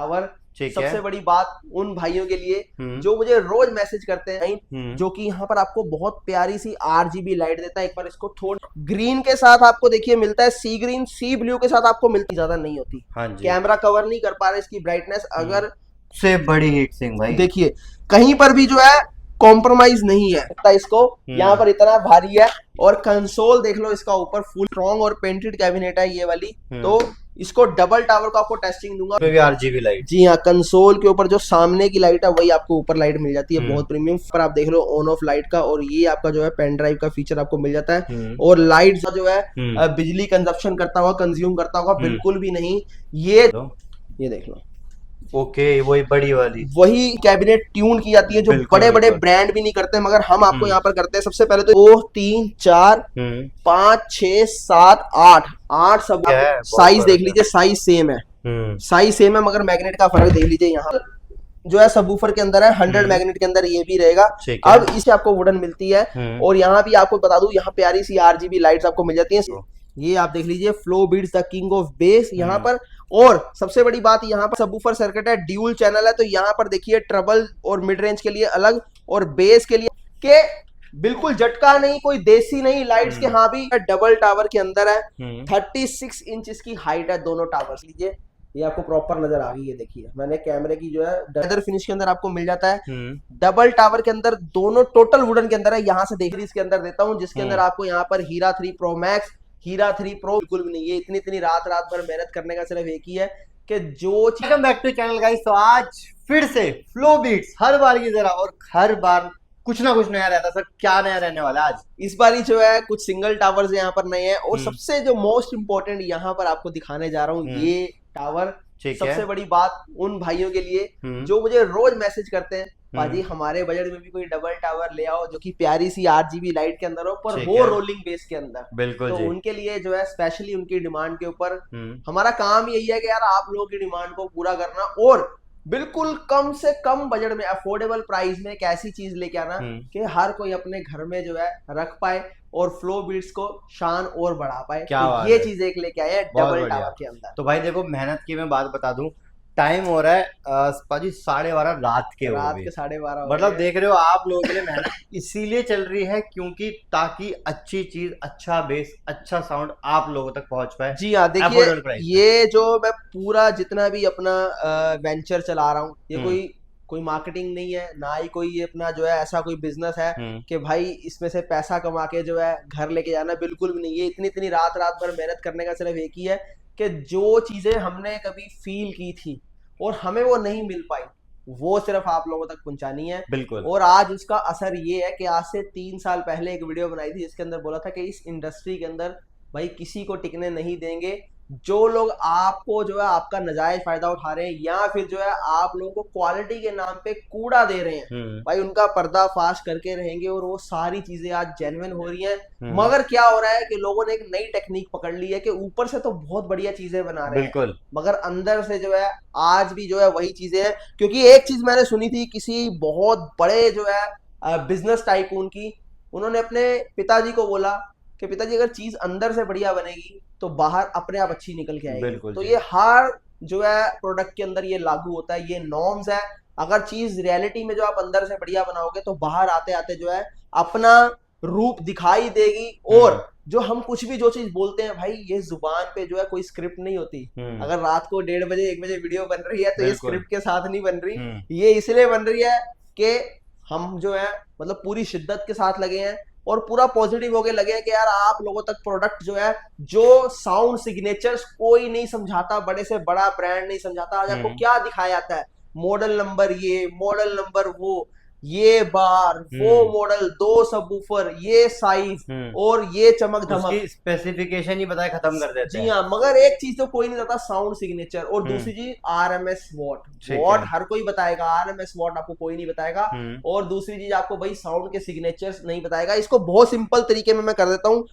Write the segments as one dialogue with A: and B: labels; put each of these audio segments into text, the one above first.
A: Tower.
B: ठीक है।
A: सबसे बड़ी बात उन भाइयों के लिए जो मुझे रोज मैसेज करते हैं, जो कि यहाँ पर आपको बहुत प्यारी सी RGB लाइट देता है। एक बार इसको थोड़ा ग्रीन के साथ आपको देखिए मिलता है, सी ग्रीन सी ब्लू के साथ आपको मिलती ज्यादा नहीं होती।
B: हाँ जी।
A: कैमरा कवर नहीं कर पा रहा इसकी ब्राइटनेस। अगर
B: से बड़ी हीट सिंह भाई
A: देखिए कहीं पर भी जो है कॉम्प्रोमाइज नहीं है इसको, यहाँ पर इतना भारी है। और कंसोल देख लो इसका, ऊपर फुल स्ट्रॉन्ग और पेंटेड कैबिनेट है ये वाली। तो इसको डबल टावर को आपको टेस्टिंग दूंगा,
B: भी RGB लाइट।
A: जी हाँ, कंसोल के ऊपर जो सामने की लाइट है वही आपको ऊपर लाइट मिल जाती है, बहुत प्रीमियम। पर आप देख लो ऑन ऑफ लाइट का, और ये आपका जो है पेन ड्राइव का फीचर आपको मिल जाता है। और लाइट जो है बिजली कंजप्शन करता हुआ, कंज्यूम करता होगा बिल्कुल भी नहीं। ये देख लो,
B: ओके, वही बड़ी वाली,
A: वही कैबिनेट ट्यून की जाती है जो बड़े बड़े ब्रांड भी नहीं करते, मगर हम आपको यहाँ पर करते हैं। सबसे पहले तो 2 3 4 5 6 7 8 सब साइज देख लीजिए, साइज सेम है, साइज सेम है, मगर मैग्नेट का फर्क देख लीजिए। यहाँ जो है सबवूफर के अंदर है 100 मैग्नेट के अंदर ये भी रहेगा। अब इससे आपको वुडन मिलती है। और यहाँ भी आपको बता दूं, यहाँ प्यारी सी RGB लाइट्स आपको मिल जाती हैं। ये आप देख लीजिए, flow beats the king of bass यहाँ पर। और सबसे बड़ी बात, यहाँ पर सबवूफर सर्किट है, ड्यूल चैनल है। तो यहाँ पर देखिए ट्रबल और मिड रेंज के लिए अलग और बेस के लिए के बिल्कुल झटका नहीं, कोई देसी नहीं लाइट्स के। हाँ भी डबल टावर के अंदर है, 36 इंच इसकी हाइट है दोनों टावर। लीजिए ये आपको प्रॉपर नजर आ गई है, देखिए मैंने कैमरे की जो है लेदर फिनिश के अंदर आपको मिल जाता है। डबल टावर के अंदर दोनों टोटल वुडन के अंदर है। यहाँ से देख रही इसके अंदर देता हूँ, जिसके अंदर आपको यहाँ पर हीरा 3 प्रो मैक्स, हीरा 3 प्रो बिल्कुल भी नहीं। ये इतनी रात भर मेहनत करने का सिर्फ एक ही है कि जो
B: welcome back to channel guys. तो आज फिर से फ्लो बीट्स हर बार की तरह, और हर बार कुछ ना कुछ नया रहता है। सर क्या नया रहने वाला है आज?
A: इस बार जो है कुछ सिंगल टावर्स यहाँ पर नए हैं, और सबसे जो मोस्ट इंपॉर्टेंट यहाँ पर आपको दिखाने जा रहा हूँ ये टावर। सबसे बड़ी बात उन भाइयों के लिए जो मुझे रोज मैसेज करते हैं, भाजी हमारे बजट में भी कोई डबल टावर ले आओ जो कि प्यारी सी RGB लाइट के अंदर हो, पर वो रोलिंग बेस के अंदर।
B: बिल्कुल
A: तो उनके लिए जो है स्पेशली उनकी डिमांड के ऊपर हमारा काम यही है कि यार आप लोगों की डिमांड को पूरा करना, और बिल्कुल कम से कम बजट में अफोर्डेबल प्राइस में एक ऐसी चीज लेके आना कि हर कोई अपने घर में जो है रख पाए और फ्लो बीट्स को शान और बढ़ा पाए। तो ये चीज एक लेके आए हैं डबल टावर के अंदर।
B: तो भाई देखो, मेहनत की मैं बात बता दूं, टाइम हो रहा है पाजी 12:30 रात के
A: 12:30।
B: मतलब देख रहे हो आप लोगों के लिए मेहनत इसीलिए चल रही है क्योंकि ताकि अच्छी चीज, अच्छा बेस, अच्छा साउंड आप लोगों तक पहुंच पाए।
A: जी हाँ, देखिए ये जो मैं पूरा जितना भी अपना वेंचर चला रहा हूँ, ये कोई मार्केटिंग नहीं है, ना ही कोई अपना जो है ऐसा कोई बिजनेस है कि भाई इसमें से पैसा कमा के जो है घर लेके जाना, बिल्कुल भी नहीं। ये इतनी रात भर मेहनत करने का सिर्फ एक ही है कि जो चीजें हमने कभी फील की थी और हमें वो नहीं मिल पाई, वो सिर्फ आप लोगों तक पहुंचानी है।
B: बिल्कुल।
A: और आज उसका असर ये है कि आज से 3 साल पहले एक वीडियो बनाई थी जिसके अंदर बोला था कि इस इंडस्ट्री के अंदर भाई किसी को टिकने नहीं देंगे। जो लोग आपको जो है आपका नाजायज फायदा उठा रहे हैं, या फिर जो है आप लोगों को क्वालिटी के नाम पे कूड़ा दे रहे हैं, भाई उनका पर्दाफाश करके रहेंगे। और वो सारी चीजें आज जेन्युइन हो रही हैं। मगर क्या हो रहा है कि लोगों ने एक नई टेक्निक पकड़ ली है कि ऊपर से तो बहुत बढ़िया चीजें बना रहे हैं, मगर अंदर से जो है आज भी जो है वही चीजें हैं। क्योंकि एक चीज मैंने सुनी थी किसी बहुत बड़े जो है बिजनेस टाइकून की, उन्होंने अपने पिताजी को बोला कि पिताजी अगर चीज अंदर से बढ़िया बनेगी तो बाहर अपने आप अच्छी निकल के आएगी। तो ये हर जो है प्रोडक्ट के अंदर ये लागू होता है, ये नॉर्म्स है। अगर चीज रियलिटी में जो आप अंदर से बढ़िया बनाओगे तो बाहर आते आते जो है अपना रूप दिखाई देगी। और जो हम कुछ भी जो चीज बोलते हैं भाई, ये जुबान पे जो है कोई स्क्रिप्ट नहीं होती। अगर रात को 1:30 बजे 1 बजे वीडियो बन रही है तो ये स्क्रिप्ट के साथ नहीं बन रही, ये इसलिए बन रही है कि हम जो है मतलब पूरी शिद्दत के साथ लगे हैं और पूरा पॉजिटिव होके लगे कि यार आप लोगों तक प्रोडक्ट जो है, जो साउंड सिग्नेचर्स कोई नहीं समझाता, बड़े से बड़ा ब्रांड नहीं समझाता। आज आपको क्या दिखाया जाता है, मॉडल नंबर ये, मॉडल नंबर वो, ये बार, वो मॉडल, 2 सबवूफर, ये साइज और ये चमक धमक,
B: स्पेसिफिकेशन ही बताए खत्म कर देते हैं।
A: जी हाँ, मगर एक चीज तो कोई नहीं बताता, साउंड सिग्नेचर। और दूसरी चीज RMS वॉट हर कोई बताएगा, RMS वॉट आपको कोई नहीं बताएगा। और दूसरी चीज आपको भाई साउंड के सिग्नेचर्स नहीं बताएगा। इसको बहुत सिंपल तरीके में मैं कर देता हूँ।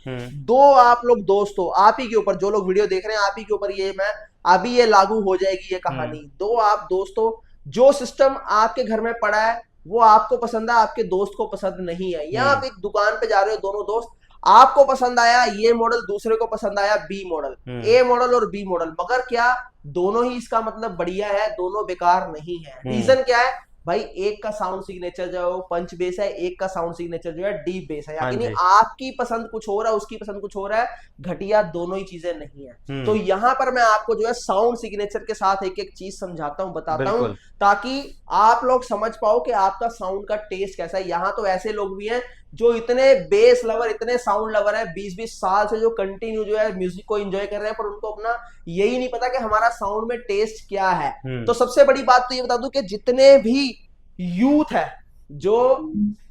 A: 2 आप लोग दोस्त हो, आप ही के ऊपर, जो लोग वीडियो देख रहे हैं आप ही के ऊपर ये मैं अभी ये लागू हो जाएगी ये कहानी। 2 आप दोस्त हो, जो सिस्टम आपके घर में पड़ा है वो आपको पसंद है, आपके दोस्त को पसंद नहीं है, या आप एक दुकान पे जा रहे हो दोनों दोस्त, आपको पसंद आया ये मॉडल, दूसरे को पसंद आया बी मॉडल, ए मॉडल और बी मॉडल, मगर क्या दोनों ही इसका मतलब बढ़िया है, दोनों बेकार नहीं है। रीजन क्या है भाई, एक का साउंड सिग्नेचर जो है वो पंच बेस है, एक का साउंड सिग्नेचर जो है डीप बेस है, यानी आपकी पसंद कुछ हो रहा है, उसकी पसंद कुछ हो रहा है, घटिया दोनों ही चीजें नहीं है। तो यहां पर मैं आपको जो है साउंड सिग्नेचर के साथ एक एक चीज समझाता हूं, बताता हूं, ताकि आप लोग समझ पाओ कि आपका साउंड का टेस्ट कैसा है। यहाँ तो ऐसे लोग भी हैं जो इतने बेस लवर, इतने साउंड लवर है, 20-20 साल से जो कंटिन्यू जो है म्यूजिक को एंजॉय कर रहे हैं, पर उनको अपना यही नहीं पता कि हमारा साउंड में टेस्ट क्या है। तो सबसे बड़ी बात तो ये बता दूं कि जितने भी यूथ है जो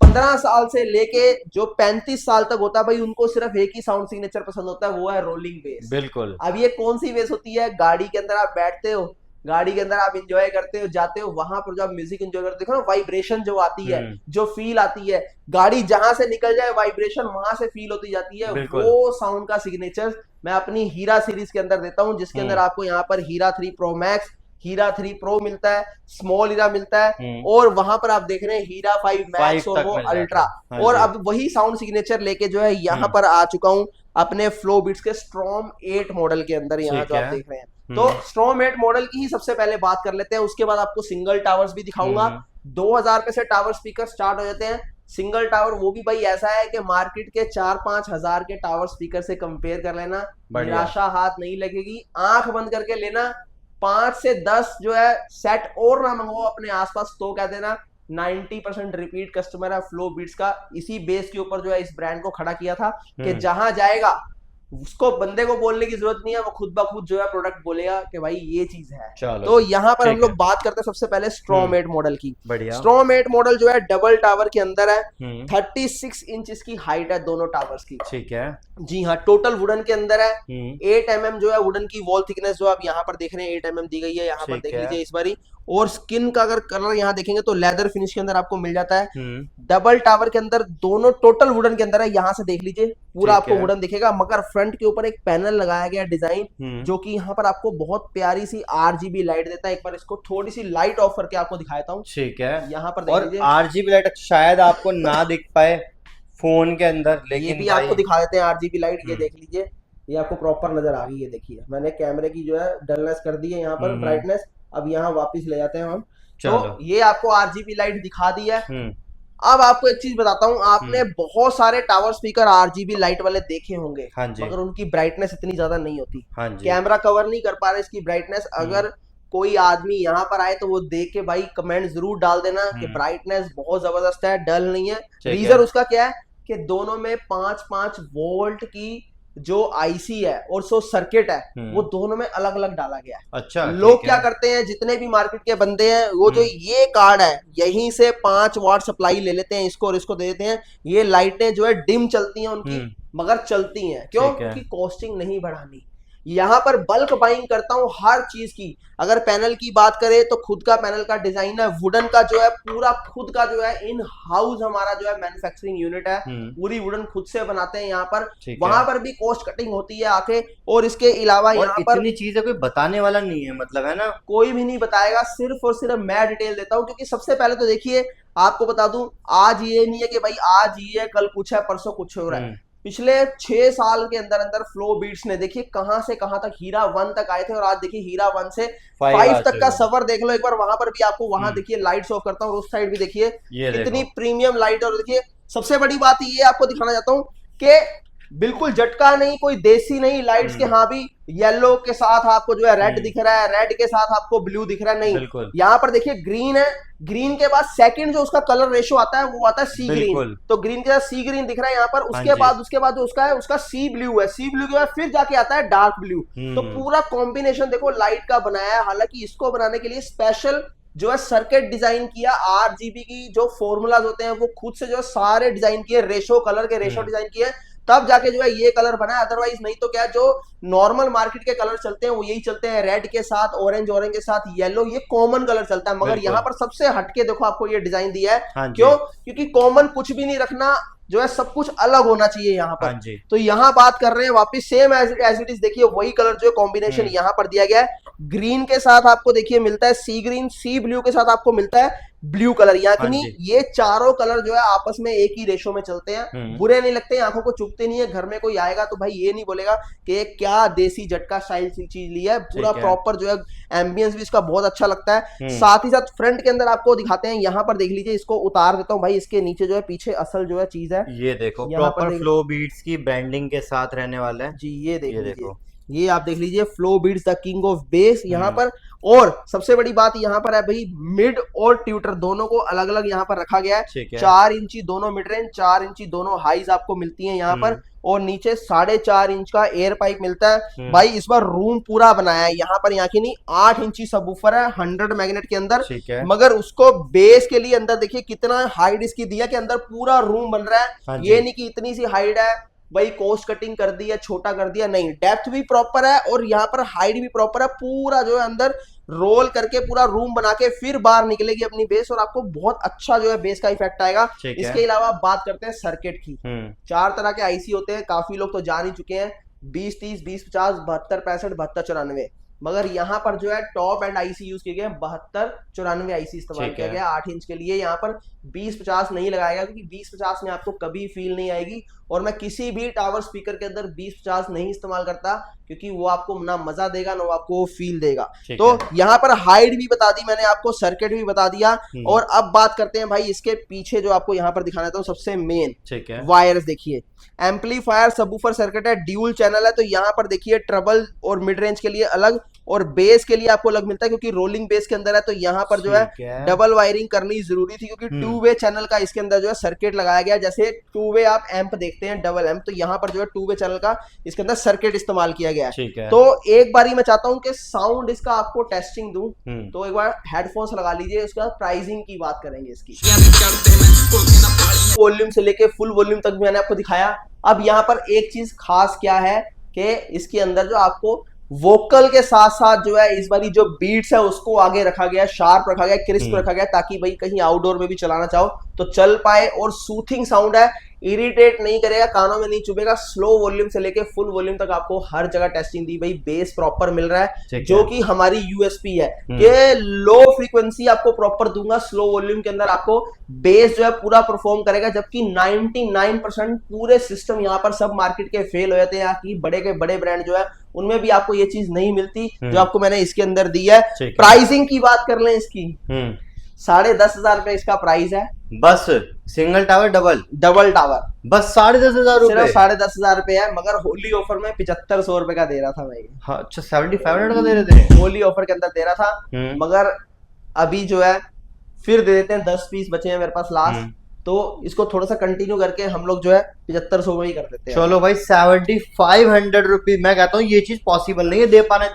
A: 15 साल से लेके जो 35 साल तक होता है भाई, उनको सिर्फ एक ही साउंड सिग्नेचर पसंद होता है, वो है रोलिंग बेस।
B: बिल्कुल।
A: अब ये कौन सी बेस होती है, गाड़ी के अंदर आप बैठते हो, गाड़ी के अंदर आप एंजॉय करते हो, जाते हो, वहां पर जो आप म्यूजिक एंजॉय करते हो ना, वाइब्रेशन जो आती है, जो फील आती है, गाड़ी जहां से निकल जाए वाइब्रेशन वहां से फील होती जाती है, वो साउंड का सिग्नेचर मैं अपनी हीरा सीरीज के अंदर देता हूं, जिसके अंदर आपको यहाँ पर हीरा 3 प्रो मैक्स, हीरा 3 प्रो मिलता है, स्मॉल हीरा मिलता है, और वहां पर आप देख रहे हैं हीरा 5 मैक्स और वो अल्ट्रा। और अब वही साउंड सिग्नेचर लेके जो है यहाँ पर आ चुका हूं अपने फ्लो बीट्स के स्ट्रॉम 8 मॉडल के अंदर, यहाँ जो आप देख रहे हैं। तो स्ट्रॉम 8 मॉडल की ही सबसे पहले बात कर लेते हैं, उसके बाद आपको सिंगल टावर्स भी दिखाऊंगा। 2000 रुपए से टावर स्पीकर स्टार्ट हो जाते हैं। सिंगल टावर वो भी भाई ऐसा है कि मार्केट के 4-5 हजार के टावर स्पीकर से कंपेयर कर लेना, निराशा हाथ नहीं लगेगी, आंख बंद करके लेना। 5 से 10 जो है सेट और ना मंगवाओ अपने आसपास, तो कह देना 90% रिपीट कस्टमर है फ्लो बीट्स का। इसी बेस के ऊपर जो है इस ब्रांड को खड़ा किया था कि जहां जाएगा उसको, बंदे को बोलने की जरूरत नहीं है, वो खुद ब खुद जो है प्रोडक्ट बोलेगा कि भाई ये चीज है। तो यहाँ पर हम लोग बात करते हैं सबसे पहले स्ट्रॉम 8 मॉडल की। स्ट्रॉम 8 मॉडल जो है डबल टावर के अंदर है, 36 इंच की हाइट है दोनों टावर्स की। ठीक है जी हाँ, टोटल वुडन के अंदर है। 8 mm जो है वुडन की वॉल थिकनेस जो आप यहाँ पर देख रहे हैं 8 mm दी गई है, यहाँ पर देख लीजिए इस बारी। और स्किन का अगर कलर यहाँ देखेंगे तो लेदर फिनिश के अंदर आपको मिल जाता है। डबल टावर के अंदर दोनों टोटल वुडन के अंदर है, यहाँ से देख लीजिए पूरा आपको वुडन दिखेगा, मगर फ्रंट के ऊपर एक पैनल लगाया गया डिजाइन, जो कि यहाँ पर आपको बहुत प्यारी सी RGB लाइट देता है। एक बार इसको थोड़ी सी लाइट ऑफ करके आपको दिखाता हूँ। ठीक है, यहाँ पर देख लीजिए
B: RGB लाइट शायद आपको ना दिख पाए फोन के अंदर, लेकिन
A: ये भी आपको दिखा देते हैं RGB लाइट। ये देख लीजिए, ये आपको प्रॉपर नजर आ गई है। देखिए मैंने कैमरे की जो है डलनेस कर दी है यहाँ पर, ब्राइटनेस। अब यहाँ वापस ले जाते हैं हम, तो ये आपको RGB लाइट दिखा दी है। अब आपको एक चीज बताता हूँ, आपने बहुत सारे टावर स्पीकर RGB लाइट वाले देखे होंगे, मगर उनकी ब्राइटनेस इतनी ज्यादा नहीं होती। कैमरा कवर नहीं कर पा रहे इसकी ब्राइटनेस। अगर कोई आदमी यहाँ पर आए तो वो देख के भाई कमेंट जरूर डाल देना कि ब्राइटनेस बहुत जबरदस्त है, डल नहीं है। रीजन उसका क्या है कि दोनों में 5-5 वोल्ट की जो IC है और जो सर्किट है वो दोनों में अलग अलग डाला गया है। अच्छा, लोग क्या करते हैं, जितने भी मार्केट के बंदे हैं, वो जो ये कार्ड है यहीं से 5 वाट सप्लाई ले लेते हैं, इसको और इसको दे देते हैं। ये लाइटें जो है डिम चलती हैं उनकी, मगर चलती हैं क्यों? क्योंकि कॉस्टिंग नहीं बढ़ानी। यहाँ पर बल्क बाइंग करता हूँ हर चीज की। अगर पैनल की बात करें तो खुद का पैनल का डिजाइन है, वुडन का जो है पूरा खुद का जो है इन हाउस हमारा जो है मैन्युफैक्चरिंग यूनिट है, पूरी वुडन खुद से बनाते हैं यहाँ पर। वहां पर भी कॉस्ट कटिंग होती है आके। और इसके अलावा यहाँ पर
B: इतनी चीजें कोई बताने वाला नहीं है, मतलब है ना,
A: कोई भी नहीं बताएगा, सिर्फ और सिर्फ मैं डिटेल देता हूँ। क्योंकि सबसे पहले तो देखिए आपको बता दूं, आज ये नहीं है कि भाई आज ये है कल कुछ है परसों कुछ हो रहा है। पिछले 6 साल के अंदर अंदर फ्लो बीट्स ने देखिए कहां से कहां तक, हीरा 1 तक आए थे, और आज देखिए हीरा 1 से 5 तक का सफर देख लो एक बार। वहां पर भी आपको, वहां देखिए लाइट्स ऑफ करता हूँ, उस साइड भी देखिए कितनी प्रीमियम लाइट। और देखिए सबसे बड़ी बात ये आपको दिखाना चाहता हूँ कि बिल्कुल झटका नहीं, कोई देसी नहीं लाइट्स के। हाँ भी येलो के साथ आपको जो है रेड दिख रहा है, रेड के साथ आपको ब्लू दिख रहा है, नहीं। यहाँ पर देखिए ग्रीन है, ग्रीन के बाद सेकंड जो उसका कलर रेशो आता है वो आता है सी ग्रीन। तो ग्रीन के साथ सी ग्रीन दिख रहा है यहाँ पर। उसके बाद जो उसका है उसका सी ब्लू है, सी ब्लू के बाद फिर जाके आता है डार्क ब्लू। तो पूरा कॉम्बिनेशन देखो लाइट का बनाया है। हालांकि इसको बनाने के लिए स्पेशल जो है सर्किट डिजाइन किया, RGB की जो फॉर्मूलाज होते हैं वो खुद से जो है सारे डिजाइन किए, रेशो कलर के रेशो डिजाइन किए, तब जाके जो है ये कलर बना है। अदरवाइज नहीं तो क्या, जो नॉर्मल मार्केट के कलर चलते हैं वो यही चलते हैं, रेड के साथ ऑरेंज, ऑरेंज के साथ येलो, ये कॉमन कलर चलता है। मगर यहाँ पर सबसे हटके देखो आपको ये डिजाइन दिया है। क्यों? क्योंकि कॉमन कुछ भी नहीं रखना, जो है सब कुछ अलग होना चाहिए यहाँ पर। तो यहाँ बात कर रहे हैं वापिस सेम एज इट इज, देखिए वही कलर जो है कॉम्बिनेशन यहाँ पर दिया गया है। ग्रीन के साथ आपको देखिए मिलता है सी ग्रीन, सी ब्लू के साथ आपको मिलता है ब्लू कलर,
B: हाँ
A: यानी
B: जी।
A: ये चारों कलर जो है आपस में एक ही रेशो में चलते हैं, बुरे नहीं लगते, आंखों को चुभते नहीं है। घर में कोई आएगा तो भाई ये नहीं बोलेगा कि ये क्या देसी झटका स्टाइल चीज ली है, पूरा
B: ठीक है।
A: प्रॉपर जो है एम्बियंस भी इसका बहुत अच्छा लगता है।
B: हम्म।
A: साथ ही साथ फ्रंट के अंदर आपको दिखाते हैं, यहाँ पर देख लीजिए, इसको उतार देता हूँ भाई, इसके नीचे जो है पीछे असल जो है चीज है,
B: ये देखो
A: यहाँ पर
B: प्रॉपर फ्लो बीट्स की ब्रांडिंग के साथ रहने वाला है।
A: जी ये देख
B: ये
A: लीजिए,
B: देखो।
A: ये आप देख लीजिए, flow beats the king of bass यहाँ
B: हम्म।
A: पर। और सबसे बड़ी बात यहाँ पर है भाई, मिड और ट्यूटर दोनों को अलग अलग यहाँ पर रखा गया है।
B: ठीक है।
A: 4 इंची दोनों मिड रेंज, 4 इंची दोनों हाईज आपको मिलती हैं यहाँ पर, और नीचे 4.5 इंच का एयर पाइप मिलता है। भाई इस बार रूम पूरा बनाया है यहाँ पर, यहाँ की नहीं, 8 इंची सबवूफर है 100 मैग्नेट के अंदर।
B: ठीक है।
A: मगर उसको बेस के लिए अंदर देखिए कितना हाइट इसकी दिया कि अंदर पूरा रूम बन रहा है।
B: हाँ
A: ये
B: जी।
A: नहीं कि इतनी सी हाइट है भाई कॉस्ट कटिंग कर दी है, छोटा कर दिया, नहीं, डेप्थ भी प्रॉपर है और यहाँ पर हाइट भी प्रॉपर है। पूरा जो है अंदर रोल करके पूरा रूम बना के फिर बाहर निकलेगी अपनी बेस, और आपको बहुत अच्छा जो है बेस का इफेक्ट आएगा। इसके अलावा बात करते हैं सर्किट की। 4 तरह के आईसी होते हैं, काफी लोग तो जान ही चुके हैं, 20-30, 20-50, 72-65, 72-94। मगर यहाँ पर जो है टॉप एंड आईसी यूज किए गए, 72-94 आईसी इस्तेमाल किया गया 8 इंच के लिए। यहाँ पर 20-50 नहीं लगाया गया, क्योंकि 20-50 में आपको कभी फील नहीं आएगी, और मैं किसी भी टावर स्पीकर के अंदर 20-50 नहीं इस्तेमाल करता, क्योंकि वो आपको ना मजा देगा ना वो आपको फील देगा। तो यहाँ पर हाइट भी बता दी मैंने आपको, सर्किट भी बता दिया। और अब बात करते हैं भाई इसके पीछे जो आपको यहाँ पर दिखाना था सबसे मेन वायर्स। देखिए एम्पलीफायर सबवूफर सर्किट है, ड्यूल चैनल है, तो यहाँ पर देखिए ट्रबल और मिड रेंज के लिए अलग और बेस के लिए आपको अलग मिलता है, क्योंकि रोलिंग बेस के अंदर है, तो यहाँ पर जो है डबल वायरिंग करनी जरूरी थी, क्योंकि 2 वे चैनल का इसके अंदर जो है सर्किट लगाया गया। जैसे 2 वे आप एम्प देखते हैं डबल एम्प, तो यहाँ पर जो है 2 वे चैनल का इसके अंदर सर्किट इस्तेमाल किया गया है। तो एक बारी मैं चाहता हूँ कि साउंड इसका आपको टेस्टिंग दूं, तो एक बार हेडफोन्स लगा लीजिए, उसके बाद प्राइसिंग की बात करेंगे इसकी। वॉल्यूम से लेके फुल वॉल्यूम तक मैंने आपको दिखाया। अब यहाँ पर एक चीज खास क्या है कि इसके अंदर जो आपको वोकल के साथ साथ जो है इस बारी जो बीट्स है उसको आगे रखा गया, शार्प रखा गया, क्रिस्प रखा गया, ताकि भाई कहीं आउटडोर में भी चलाना चाहो तो चल पाए। और सूथिंग साउंड है, इरिटेट नहीं करेगा, कानों में नहीं चुभेगा। स्लो वॉल्यूम से लेके फुल वॉल्यूम तक आपको हर जगह टेस्टिंग दी भाई, बेस प्रॉपर मिल रहा है, जो कि हमारी यूएसपी है कि लो फ्रीक्वेंसी आपको प्रॉपर दूंगा, स्लो वॉल्यूम के अंदर आपको बेस जो है पूरा परफॉर्म करेगा। जबकि 99% पूरे सिस्टम यहाँ पर सब मार्केट के फेल हो जाते हैं, यहाँ की बड़े के बड़े ब्रांड जो है उनमें भी आपको ये चीज नहीं मिलती जो आपको मैंने इसके अंदर दी है। प्राइसिंग की बात कर लें इसकी, 10,500 रुपए इसका प्राइस है, बस
B: सिंगल टावर
A: डबल टावर
B: बस 10,500 रुपए,
A: सिर्फ 10,500 रुपए है। मगर होली ऑफर में 7500 रुपए का दे रहा था भाई।
B: हाँ, अच्छा 7500 का दे रहे थे,
A: होली ऑफर के अंदर दे रहा था। मगर अभी जो है फिर दे देते हैं, 10 पीस बचे हैं मेरे पास लास्ट, तो इसको थोड़ा सा कंटिन्यू करके हम लोग जो है 7500 में ही कर देते हैं।
B: चलो भाई 7500 रुपए, मैं कहता हूँ ये चीज पॉसिबल नहीं है दे पाना,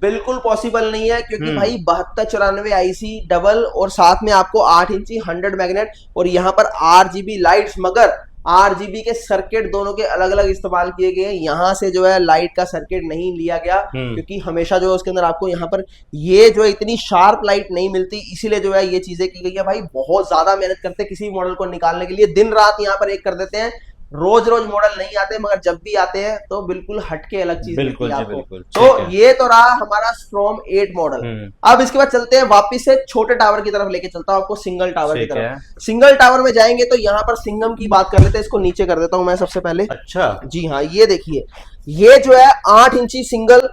A: बिल्कुल पॉसिबल नहीं है, क्योंकि भाई 72-94 आईसी डबल और साथ में आपको 8 इंची 100 मैग्नेट और यहाँ पर RGB लाइट्स, मगर RGB के सर्किट दोनों के अलग अलग इस्तेमाल किए गए हैं। यहाँ से जो है लाइट का सर्किट नहीं लिया गया, क्योंकि हमेशा जो है उसके अंदर आपको यहाँ पर ये जो है इतनी शार्प लाइट नहीं मिलती, इसीलिए जो है ये चीजें की गई है। भाई बहुत ज्यादा मेहनत करते हैं किसी मॉडल को निकालने के लिए, दिन रात यहाँ पर एक कर देते हैं। रोज मॉडल नहीं आते, मगर जब भी आते हैं तो बिल्कुल हटके अलग चीज मिलती है आपको। तो ये तो रहा हमारा स्ट्रॉम 8 मॉडल। अब इसके बाद चलते हैं वापिस से छोटे टावर की तरफ, लेके चलता हूं आपको सिंगल टावर की तरफ। सिंगल टावर में जाएंगे तो यहाँ पर सिंगम की बात कर लेते हैं, इसको नीचे कर देता हूं मैं सबसे पहले।
B: अच्छा
A: जी हाँ, ये देखिए, ये जो है 8 इंची सिंगल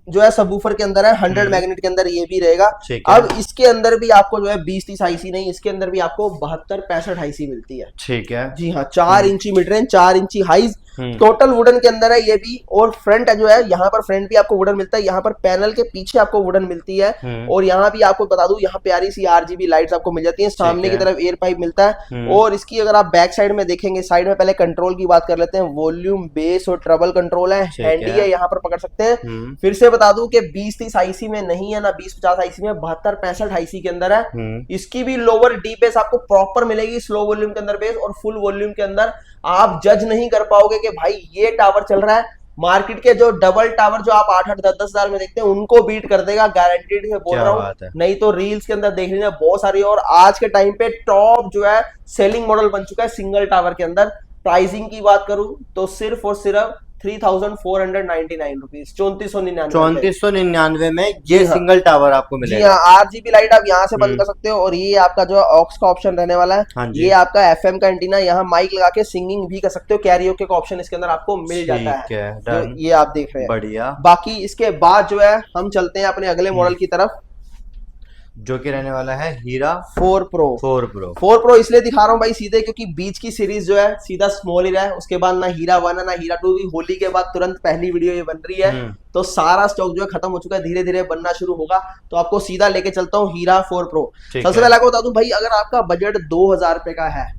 A: जो है सबवूफर के अंदर है, 100 मैग्नेट के अंदर ये भी रहेगा। अब इसके अंदर भी आपको जो है 20-30 आईसी नहीं, इसके अंदर भी आपको 72-65 आईसी मिलती है।
B: ठीक है जी
A: हाँ, 4 इंची मिड रेंज, 4 इंची हाइज, टोटल वुडन के अंदर है ये भी। और फ्रंट जो है यहाँ पर फ्रंट भी आपको वुडन मिलता है, यहाँ पर पैनल के पीछे आपको वुडन मिलती है। और यहाँ भी आपको बता दूं, यहाँ प्यारी सी RGB लाइट्स आपको मिल जाती हैं। सामने की तरफ एयर पाइप मिलता है। और इसकी अगर आप बैक साइड में देखेंगे, साइड में पहले कंट्रोल की बात कर लेते हैं। वॉल्यूम, बेस और ट्रबल कंट्रोल है, हैंडी है, यहाँ पर पकड़ सकते हैं। फिर से बता दूं कि 20-30 आईसी में नहीं है ना 20-50 आईसी में, 72-65 आईसी के अंदर है। इसकी भी लोअर डी बेस आपको प्रॉपर मिलेगी, स्लो वॉल्यूम के अंदर बेस और फुल वॉल्यूम के अंदर। आप जज नहीं कर पाओगे कि भाई ये टावर चल रहा है, मार्केट के जो डबल टावर जो आप 8-8, 10-10 हजार में देखते हैं उनको बीट कर देगा, गारंटीड से बोल रहा हूँ। नहीं तो रील्स के अंदर देख लीजिए बहुत सारी। और आज के टाइम पे टॉप जो है सेलिंग मॉडल बन चुका है सिंगल टावर के अंदर। प्राइसिंग की बात करूं तो सिर्फ और सिर्फ ₹3499, 3499।
B: 3499 में ये
A: जी हाँ।
B: सिंगल टावर आपको
A: जी
B: मिलेगा।
A: हाँ, RGB लाइट आप यहाँ से बंद कर सकते हो, और ये आपका जो है ऑक्स का ऑप्शन रहने वाला है।
B: हाँ जी।
A: ये आपका FM का एंटीना, यहाँ माइक लगा के सिंगिंग भी कर सकते हो, कैरियोके का ऑप्शन इसके अंदर आपको मिल जाता
B: ठीक है,
A: जो
B: डन।
A: ये आप देख रहे हैं।
B: बढ़िया।
A: बाकी इसके बाद जो है हम चलते हैं अपने अगले मॉडल की तरफ,
B: जो कि रहने वाला है हीरा
A: 4 Pro।
B: 4 Pro।
A: 4 Pro इसलिए दिखा रहा हूँ भाई सीधे, क्योंकि बीच की सीरीज जो है सीधा स्मॉल ही रहा है, उसके बाद ना हीरा 1 है ना हीरा 2 की। होली के बाद तुरंत पहली वीडियो ये बन रही है, तो सारा स्टॉक जो है खत्म हो चुका है, धीरे धीरे बनना शुरू होगा। तो आपको सीधा लेके चलता हूँ हीरा 4 Pro। सबसे पहले आपको बता दूं भाई, अगर आपका बजट 2000 रुपए का है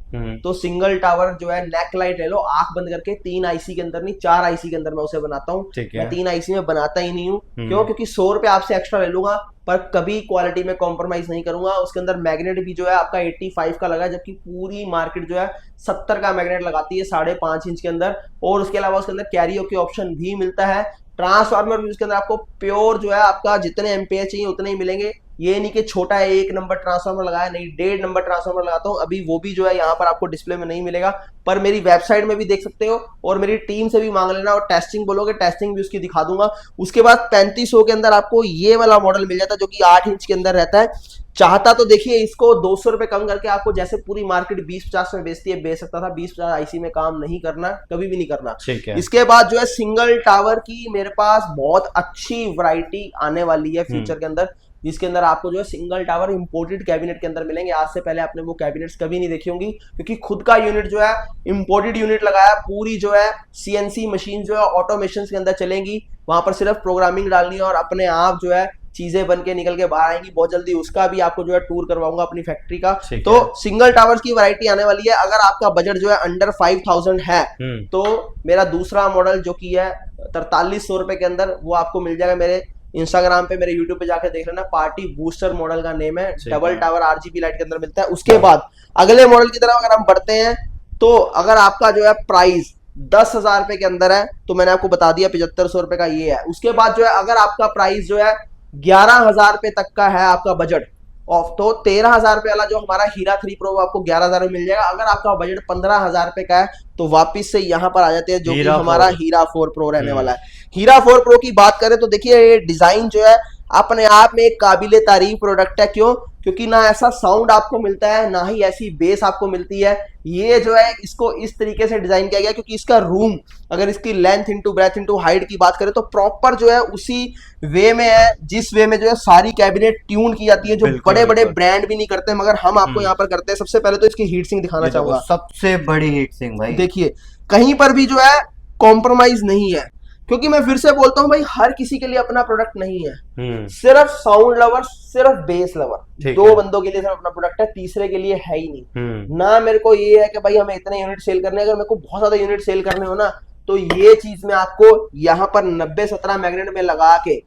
A: तो सिंगल टावर जो है नेक लाइट ले लो, आंख बंद करके। 3 IC के अंदर नहीं, 4 IC के अंदर मैं उसे बनाता हूँ। मैं 3 IC में बनाता ही नहीं हूँ। क्यों? क्योंकि 100 रुपए आपसे एक्स्ट्रा ले लूंगा, पर कभी क्वालिटी में कॉम्प्रोमाइज नहीं करूंगा। उसके अंदर मैग्नेट भी जो है आपका 85 का लगा है, जबकि पूरी मार्केट जो है 70 का मैग्नेट लगाती है 5.5 इंच के अंदर। और उसके अलावा उसके अंदर कैरियोके ऑप्शन भी मिलता है। ट्रांसफार्मर भी उसके अंदर आपको प्योर जो है आपका जितने एम्पेयर चाहिए उतने ही मिलेंगे। ये नहीं कि छोटा 1 नंबर ट्रांसफार्मर लगाया, नहीं 1.5 नंबर ट्रांसफार्मर लगाता हूँ अभी, वो भी जो है यहाँ पर आपको डिस्प्ले में नहीं मिलेगा, पर मेरी वेबसाइट में भी देख सकते हो, और मेरी टीम से भी मांग लेना, और टेस्टिंग बोलोगे टेस्टिंग भी उसकी दिखा दूंगा। उसके बाद 3500 के अंदर आपको ये वाला मॉडल मिल जाता है, जो कि 8 इंच के अंदर रहता है। चाहता तो देखिए इसको 200 रुपए कम करके आपको, जैसे पूरी मार्केट 20-50 में बेचती है, बेच सकता था। 20-50 IC में काम नहीं करना, कभी भी नहीं करना। इसके बाद जो है सिंगल टावर की मेरे पास बहुत अच्छी वैरायटी आने वाली है फ्यूचर के अंदर, जिसके अंदर आपको जो है सिंगल टावर इंपोर्टेड कैबिनेट के अंदर मिलेंगे। आज से पहले आपने वो कैबिनेट्स कभी नहीं देखी होंगी, क्योंकि खुद का यूनिट जो है इंपोर्टेड यूनिट लगाया। पूरी जो है CNC मशीन जो है ऑटोमेशन के अंदर चलेंगी, वहां पर सिर्फ प्रोग्रामिंग डालनी है और अपने आप जो है चीजें बन के निकल के बाहर आएंगी बहुत जल्दी। उसका भी आपको जो है टूर करवाऊंगा अपनी फैक्ट्री का। तो सिंगल टावर्स की वैरायटी आने वाली है। अगर आपका बजट जो है अंडर 5000 है तो मेरा दूसरा मॉडल जो कि है 4300 रुपए के अंदर, वो आपको मिल जाएगा मेरे इंस्टाग्राम पे, मेरे यूट्यूब पे जाकर देख लेना। पार्टी बूस्टर मॉडल का नेम है, डबल टावर RGB लाइट के अंदर मिलता है। उसके बाद अगले मॉडल की तरफ अगर हम बढ़ते हैं, तो अगर आपका जो है प्राइस 10,000 रुपए के अंदर है तो मैंने आपको बता दिया 7500 रुपए का ये है। उसके बाद जो है अगर आपका प्राइस जो है 11,000 रुपए तक का है आपका बजट ऑफ, तो 13,000 रुपए वाला जो हमारा हीरा 3 Pro आपको 11,000 में मिल जाएगा। अगर आपका बजट 15,000 रुपए का है तो वापिस से यहाँ पर आ जाते हैं, जो कि हमारा हीरा 4 Pro रहने वाला है। हीरा 4 Pro की बात करें तो देखिए ये डिजाइन जो है अपने आप में एक काबिले तारीफ प्रोडक्ट है। क्यों? क्योंकि ना ऐसा साउंड आपको मिलता है, ना ही ऐसी बेस आपको मिलती है। ये जो है इसको इस तरीके से डिजाइन किया गया, क्योंकि इसका रूम, अगर इसकी length into breadth into height की बात करें तो प्रॉपर जो है उसी वे में है, जिस वे में जो है सारी कैबिनेट ट्यून की जाती है, जो बड़े बड़े ब्रांड भी नहीं करते, मगर हम आपको यहाँ पर करते हैं। सबसे पहले तो इसकी हीट सिंक दिखाना चाहूंगा,
B: सबसे बड़ी हीट सिंक भाई।
A: देखिए कहीं पर भी जो है कॉम्प्रोमाइज नहीं है, क्योंकि मैं फिर से बोलता हूं भाई, हर किसी के लिए अपना प्रोडक्ट नहीं है। सिर्फ साउंड लवर, सिर्फ बेस लवर, 2 बंदों के लिए सिर्फ अपना प्रोडक्ट है, तीसरे के लिए है ही नहीं। ना मेरे को ये है कि भाई हमें इतने यूनिट सेल करने, अगर मेरे को बहुत ज्यादा यूनिट सेल करने हो ना, तो ये चीज मैं आपको यहाँ पर 90-17 मैग्नेट में लगा के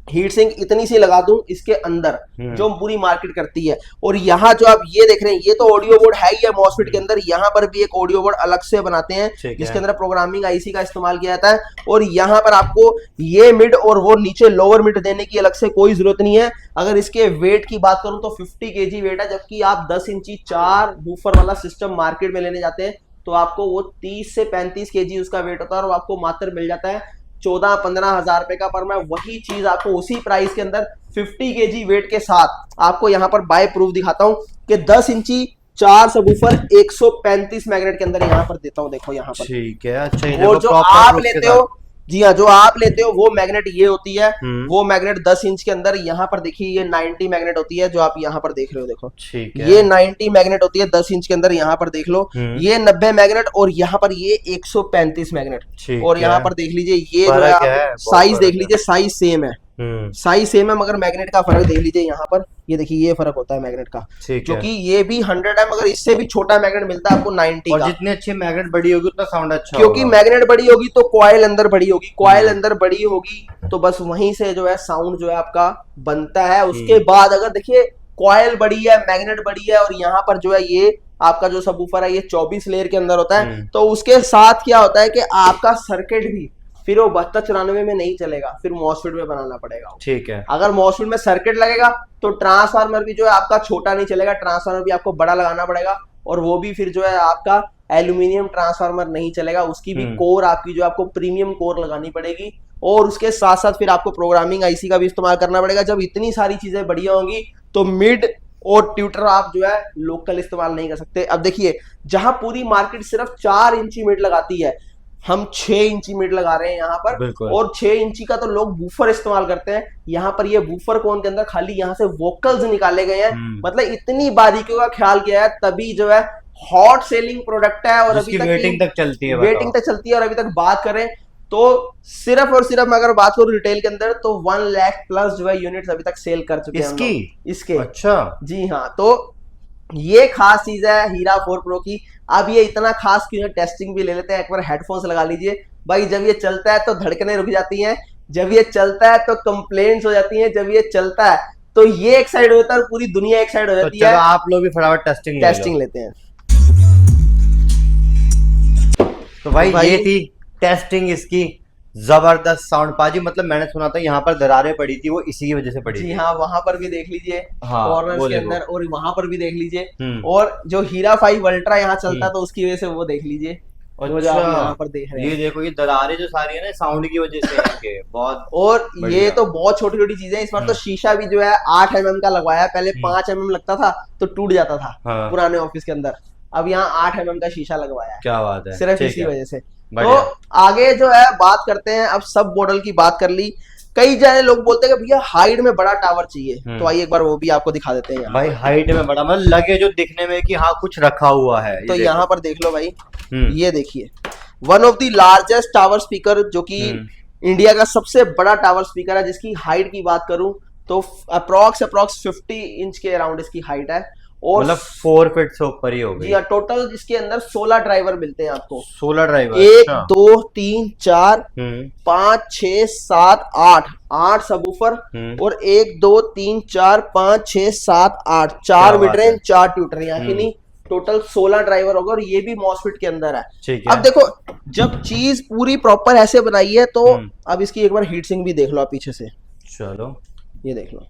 A: हीट सिंक इतनी सी लगा दूं इसके अंदर, जो पूरी मार्केट करती है। और यहाँ जो आप ये देख रहे हैं, ये तो ऑडियो बोर्ड है ही है मॉसफेट के अंदर। यहाँ पर भी एक ऑडियो बोर्ड अलग से बनाते हैं, जिसके अंदर प्रोग्रामिंग IC का इस्तेमाल किया जाता है। और यहाँ पर आपको ये मिड और वो नीचे लोअर मिड देने की अलग से कोई जरूरत नहीं है। अगर इसके वेट की बात करूं तो 50 kg वेट है, जबकि आप 10 इंची 4 बूफर वाला सिस्टम मार्केट में लेने जाते हैं तो आपको वो 30 से 35 kg उसका वेट होता है, और वो आपको मात्र मिल जाता है 14-15 हजार रुपए का। पर मैं वही चीज आपको उसी प्राइस के अंदर 50 kg वेट के साथ आपको यहाँ पर बाय प्रूफ दिखाता हूँ कि 10 इंची 4 सबवूफर 135 मैग्नेट के अंदर यहाँ पर देता हूँ। देखो यहाँ पर,
B: ठीक है, अच्छा।
A: और जो आप लेते हो, जी हाँ, जो आप लेते हो वो मैग्नेट ये होती है। वो मैग्नेट 10 इंच के अंदर यहाँ पर देखिए ये 90 मैग्नेट होती है, जो आप यहाँ पर देख रहे हो। देखो
B: ठीक है,
A: ये 90 मैग्नेट होती है 10 इंच के अंदर, यहाँ पर देख लो ये 90 मैग्नेट, और यहाँ पर ये 135 मैग्नेट। और यहाँ पर देख लीजिए ये जो है साइज देख लीजिए, साइज सेम है, साइज सेम है, मगर मैग्नेट का फर्क देख लीजिए। यहाँ पर ये देखिए ये फर्क होता है मैग्नेट का, क्योंकि ये भी 100 है, मगर इससे भी छोटा मैग्नेट मिलता है आपको 90
B: और
A: का।
B: जितनी अच्छी मैग्नेट बड़ी होगी उतना साउंड अच्छा
A: क्योंकि मैग्नेट बड़ी होगी तो कॉइल अंदर बड़ी होगी, कॉइल अंदर बड़ी होगी तो बस वहीं से जो है साउंड जो है आपका बनता है। उसके बाद अगर देखिए कॉइल बड़ी है, मैग्नेट बड़ी है, और यहाँ पर जो है ये आपका जो सबवूफर है ये 24 लेयर के अंदर होता है, तो उसके साथ क्या होता है कि आपका सर्किट भी फिर वो 72-94 में नहीं चलेगा, फिर मॉसफेट में बनाना पड़ेगा।
B: ठीक है,
A: अगर मॉसफेट में सर्किट लगेगा तो ट्रांसफार्मर भी जो है आपका छोटा नहीं चलेगा, ट्रांसफार्मर भी आपको बड़ा लगाना पड़ेगा, और वो भी फिर जो है आपका एल्यूमिनियम ट्रांसफार्मर नहीं चलेगा, उसकी भी कोर आपकी जो आपको प्रीमियम कोर लगानी पड़ेगी, और उसके साथ साथ फिर आपको प्रोग्रामिंग आईसी का भी इस्तेमाल करना पड़ेगा। जब इतनी सारी चीजें बढ़िया होंगी तो मिड और ट्यूटर आप जो है लोकल इस्तेमाल नहीं कर सकते। अब देखिए, जहां पूरी मार्केट सिर्फ 4 इंची मिड लगाती है, हम 6 इंची मिड लगा रहे हैं यहाँ पर, और 6 इंची का तो लोग वूफर इस्तेमाल करते हैं। यहाँ पर ये वूफर कोन के अंदर खाली यहाँ से वोकल्स निकाले गए हैं, मतलब इतनी बारीकियों का ख्याल किया है, तभी जो है हॉट सेलिंग प्रोडक्ट है। और अभी तक
B: वेटिंग तक चलती है,
A: वेटिंग तक चलती है। और अभी तक बात करें तो सिर्फ और सिर्फ मैं अगर बात करूं रिटेल के अंदर तो 1 लाख प्लस जो है यूनिट्स अभी तक सेल कर चुके हैं इसके।
B: अच्छा,
A: जी हाँ, तो ये खास चीज है हीरा 4 प्रो की। अब ये इतना खास क्यों है, टेस्टिंग भी ले लेते हैं। एक बार हेडफोन्स लगा लीजिए भाई, जब ये चलता है तो धड़कनें रुक जाती हैं, जब ये चलता है तो कंप्लेंट्स हो जाती हैं, जब ये चलता है तो ये एक साइड होता है और पूरी दुनिया एक साइड हो जाती है।
B: आप लोग भी फटाफट टेस्टिंग
A: लेते हैं।
B: तो भाई ये थी टेस्टिंग इसकी, जबरदस्त साउंड। पाजी मतलब मैंने सुना था यहाँ पर दरारें पड़ी थी, वो इसी की वजह से पड़ी
A: जी
B: थी।
A: हाँ, वहां पर भी देख लीजिए,
B: हाँ,
A: कॉर्नर्स के अंदर, और वहां पर भी देख लीजिए, और जो हीरा 5 अल्ट्रा यहाँ चलता तो उसकी वजह से वो देख लीजिए।
B: अच्छा,
A: यहाँ पर देख रहे हैं,
B: ये देखो, ये दरारें जो सारी है ना साउंड की वजह से इनके बहुत।
A: और ये तो बहुत छोटी छोटी चीजें। इस बार तो शीशा भी जो है 8 mm का लगवाया, पहले 5 mm लगता था तो टूट जाता था पुराने ऑफिस के अंदर, अब यहाँ 8 mm का शीशा लगवाया है।
B: क्या बात है,
A: सिर्फ इसी वजह से। तो आगे जो है बात करते हैं, अब सब मॉडल की बात कर ली। कई जने लोग बोलते हैं कि भैया हाइट में बड़ा टावर चाहिए, तो आइए एक बार वो भी आपको दिखा देते हैं।
B: भाई हाइट में बड़ा मतलब लगे जो दिखने में कि हाँ कुछ रखा हुआ है,
A: तो यहाँ पर देख लो भाई, ये देखिए, one of the largest tower speaker, जो कि इंडिया का सबसे बड़ा टावर स्पीकर है, जिसकी हाइट की बात करूं तो अप्रॉक्स 50 इंच के अराउंड इसकी हाइट है, और
B: मतलब 4 फीट से ऊपर ही हो गई।
A: जी हाँ, टोटल इसके अंदर 16 ड्राइवर मिलते हैं आपको।
B: 16 ड्राइवर,
A: 1 2 3 4 5 6 7 8 सबवूफर, और 1 2 3 4 5 6 7 8 4 मिड रेंज 4 ट्यूटर, यहाँ की नहीं, टोटल 16 ड्राइवर होगा, और ये भी मॉसफेट के अंदर है। अब देखो, जब चीज पूरी प्रॉपर ऐसे बनाई है तो अब इसकी एक बार हीट सिंक भी देख लो आप पीछे से।
B: चलो
A: ये देख लो,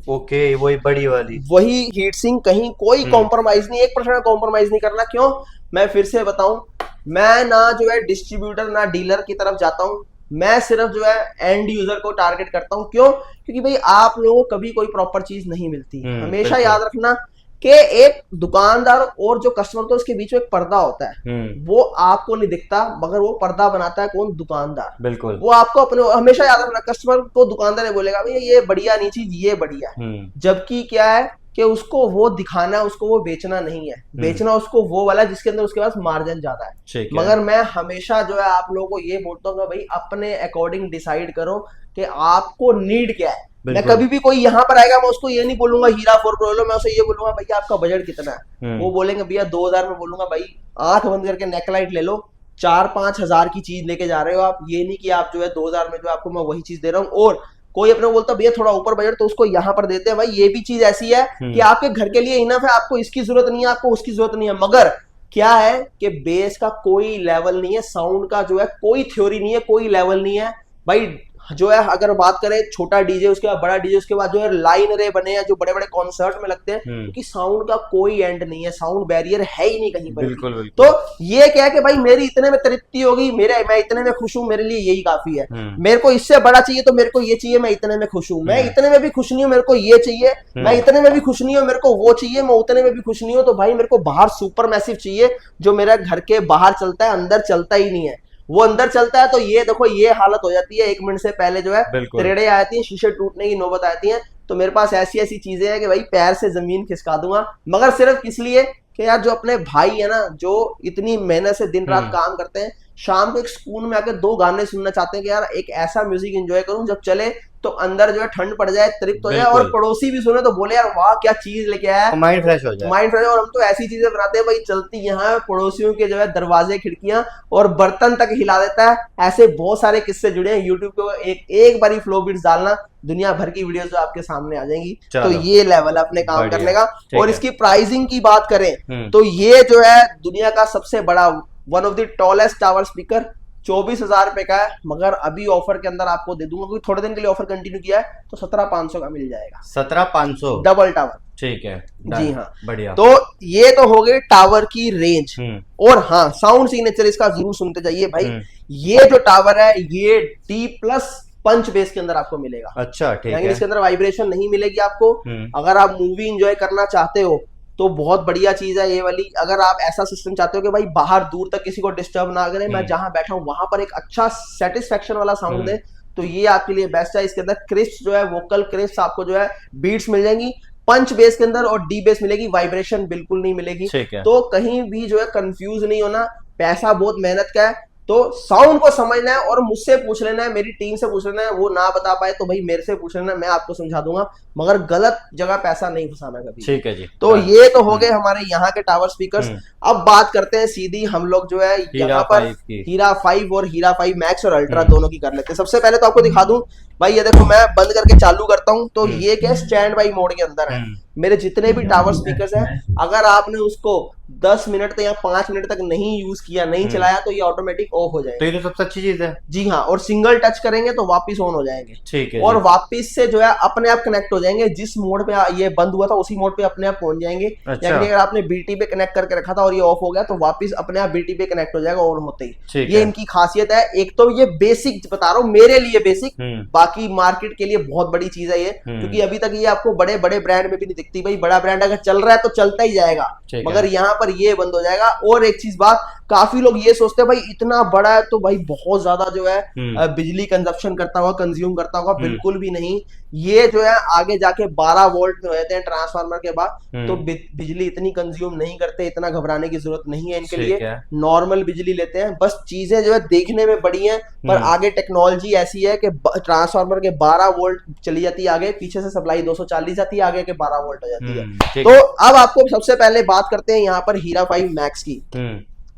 B: ओके, वही बड़ी वाली,
A: वही हीट सिंक, कहीं कोई कॉम्प्रोमाइज नहीं, 1% कॉम्प्रोमाइज नहीं करना। क्यों, मैं फिर से बताऊं, मैं ना जो है डिस्ट्रीब्यूटर ना डीलर की तरफ जाता हूं, मैं सिर्फ जो है एंड यूजर को टारगेट करता हूं। क्यों, क्योंकि भाई आप लोगों को कभी कोई प्रॉपर चीज नहीं मिलती। हमेशा याद रखना कि एक दुकानदार और जो कस्टमर तो उसके बीच में एक पर्दा होता है, वो आपको नहीं दिखता, मगर वो पर्दा बनाता है कौन, दुकानदार।
B: बिल्कुल,
A: वो आपको अपने, हमेशा याद रखना, कस्टमर को दुकानदार बोलेगा भैया ये बढ़िया नहीं चीज, ये बढ़िया है, जबकि क्या है कि उसको वो दिखाना है, उसको वो बेचना नहीं है, बेचना उसको वो वाला जिसके अंदर उसके पास मार्जिन ज्यादा है। मगर मैं हमेशा जो है आप लोगों को ये बोलता हूँ भाई अपने अकॉर्डिंग डिसाइड करो कि आपको नीड क्या है। मैं कभी भी कोई यहाँ पर आएगा मैं उसको ये नहीं बोलूंगा हीरा 4 प्रो लो, मैं उसे ये बोलूंगा भैया आपका बजट कितना है, वो बोलेंगे भैया 2000 में, बोलूंगा भाई आंख बंद करके नेकलाइट ले लो, 4-5 हजार की चीज लेके जा रहे हो आप, ये नहीं कि आप जो है 2000 में जो आपको मैं वही चीज दे रहा हूँ। और कोई अपने बोलता भैया थोड़ा ऊपर बजट, तो उसको यहाँ पर देते हैं। भाई ये भी चीज ऐसी है कि आपके घर के लिए इनफ है, आपको इसकी जरूरत नहीं है, आपको उसकी जरूरत नहीं है, मगर क्या है कि बेस का कोई लेवल नहीं है, साउंड का जो है कोई थ्योरी नहीं है, कोई लेवल नहीं है भाई। जो है अगर बात करें छोटा डीजे, उसके बाद बड़ा डीजे, उसके बाद जो है लाइन रे बने हैं जो बड़े बड़े कॉन्सर्ट में लगते हैं, क्योंकि साउंड का कोई एंड नहीं है, साउंड बैरियर है ही नहीं कहीं पर।
B: बिल्कुल।
A: तो ये क्या है कि भाई मेरी इतने में तृप्ति होगी, मैं इतने में खुश हूं, मेरे लिए यही काफी है। मेरे को इससे बड़ा चाहिए तो मेरे को ये चाहिए, मैं इतने में खुश हूं। मैं इतने में भी खुश नहीं हूं, मेरे को ये चाहिए। मैं इतने में भी खुश नहीं हूं, मेरे को वो चाहिए। मैं उतने में भी खुश नहीं हूं, तो भाई मेरे को बाहर सुपर मैसिव चाहिए, जो मेरा घर के बाहर चलता है, अंदर चलता ही नहीं है। वो अंदर चलता है तो ये देखो ये हालत हो जाती है, 1 मिनट से पहले जो है त्रेड़े आती हैं, शीशे टूटने की नौबत आती है। तो मेरे पास ऐसी ऐसी चीजें हैं कि भाई पैर से जमीन खिसका दूंगा, मगर सिर्फ इसलिए कि यार जो अपने भाई है ना, जो इतनी मेहनत से दिन रात काम करते हैं, शाम को एक सुकून में आकर 2 गाने सुनना चाहते हैं कि यार एक ऐसा म्यूजिक एंजॉय करूं जब चले तो अंदर जो है ठंड पड़ जाए, तृप्त हो जाए, और पड़ोसी भी सुने तो बोले यार वाह क्या चीज लेके आया,
B: माइंड फ्रेश हो जाए,
A: माइंड फ्रेश। और हम तो ऐसी चीजें बनाते हैं भाई, चलती यहाँ पड़ोसियों के जो है दरवाजे खिड़कियां और बर्तन तक हिला देता है। ऐसे बहुत सारे किस्से जुड़े हैं। यूट्यूब पे एक बारी फ्लो बीट्स डालना, दुनिया भर की वीडियोस जो आपके सामने आ जाएंगी। तो ये लेवल है अपने काम करने का। और इसकी प्राइसिंग की बात करें तो ये जो है दुनिया का सबसे बड़ा, one of the tallest tower speaker, 24,000 रुपए का है। मगर अभी ऑफर के अंदर आपको दे दूंगा, क्योंकि थोड़े दिन के लिए ऑफर कंटिन्यू किया है, तो 17,500 का मिल जाएगा।
B: 17,500
A: डबल टावर।
B: ठीक है,
A: जी हाँ,
B: बढ़िया।
A: तो ये तो हो गई टावर की रेंज।
B: हम्म।
A: और हाँ, साउंड सिग्नेचर इसका जरूर सुनते जाइए भाई।
B: हम्म।
A: ये जो टावर है ये डी प्लस पंच बेस के अंदर आपको मिलेगा।
B: अच्छा, ठीक
A: यानी
B: है।
A: इसके अंदर वाइब्रेशन नहीं मिलेगी आपको।
B: हम्म।
A: अगर आप मूवी इंजॉय करना चाहते हो तो बहुत बढ़िया चीज है ये वाली। अगर आप ऐसा सिस्टम चाहते हो कि भाई बाहर दूर तक किसी को डिस्टर्ब ना करे, मैं जहां बैठा हूं वहां पर एक अच्छा सेटिस्फेक्शन वाला साउंड दे, तो ये आपके लिए बेस्ट है। इसके अंदर क्रिस्प जो है, वोकल क्रिस्प आपको जो है बीट्स मिल जाएंगी पंच बेस के अंदर, और डी बेस मिलेगी, वाइब्रेशन बिल्कुल नहीं मिलेगी। तो कहीं भी जो है कंफ्यूज नहीं होना, पैसा बहुत मेहनत का है, तो साउंड को समझना है और मुझसे पूछ लेना है, मेरी टीम से पूछ लेना है। वो ना बता पाए तो भाई मेरे से पूछ लेना, मैं आपको समझा दूंगा, मगर गलत जगह पैसा नहीं फंसाना कभी।
B: ठीक है जी।
A: तो ये तो हो गए हमारे यहाँ के टावर स्पीकर्स। अब बात करते हैं सीधी हम लोग जो है यहाँ पर हीरा 5 और हीरा 5 मैक्स और अल्ट्रा दोनों की कर लेते हैं। सबसे पहले तो आपको दिखा दूं भाई, ये देखो मैं बंद करके चालू करता हूं तो ये क्या स्टैंड बाई मोड के अंदर है। मेरे जितने भी टावर स्पीकर्स हैं, अगर आपने उसको 10 मिनट या 5 मिनट तक नहीं यूज किया, नहीं चलाया, तो ये ऑटोमेटिक ऑफ हो जाएगा।
B: तो ये तो सबसे अच्छी चीज है। जी
A: हाँ, और सिंगल टच करेंगे तो वापिस ऑन हो जाएंगे।
B: ठीक है।
A: और वापिस से जो है अपने आप कनेक्ट हो जाएंगे। जिस मोड पे ये बंद हुआ था उसी मोड पे अपने आप पहुंच जाएंगे।
B: अच्छा।
A: यानी अगर आपने बीटी पे कनेक्ट करके रखा था और ये ऑफ हो गया तो वापिस अपने आप बीटी पे कनेक्ट हो जाएगा ऑन होते ही। ये इनकी खासियत है। एक तो ये बेसिक बता रहा हूँ, मेरे लिए बेसिक, बाकी मार्केट के लिए बहुत बड़ी चीज है ये, क्योंकि अभी तक ये आपको बड़े बड़े ब्रांड में भी नहीं दिखती। भाई बड़ा ब्रांड अगर चल रहा है तो चलता ही जाएगा, मगर यहाँ पर ये बंद हो जाएगा। और एक चीज बात, काफी लोग ये सोचते हैं भाई इतना बड़ा है तो भाई बहुत ज्यादा जो है बिजली कंजप्शन करता होगा, कंज्यूम करता होगा। बिल्कुल भी नहीं। ये जो है आगे जाके 12 वोल्ट रहते हैं ट्रांसफार्मर के बाद, तो बिजली इतनी कंज्यूम नहीं करते, इतना घबराने की जरूरत नहीं है इनके लिए। नॉर्मल बिजली लेते हैं। बस चीजें जो है देखने में बड़ी हैं, पर आगे टेक्नोलॉजी ऐसी है कि ट्रांसफार्मर के 12 वोल्ट चली जाती है आगे, पीछे से सप्लाई 240 जाती है, आगे के 12 वोल्ट हो जाती है। तो अब आपको सबसे पहले बात करते हैं यहाँ पर हीरा 5 मैक्स की।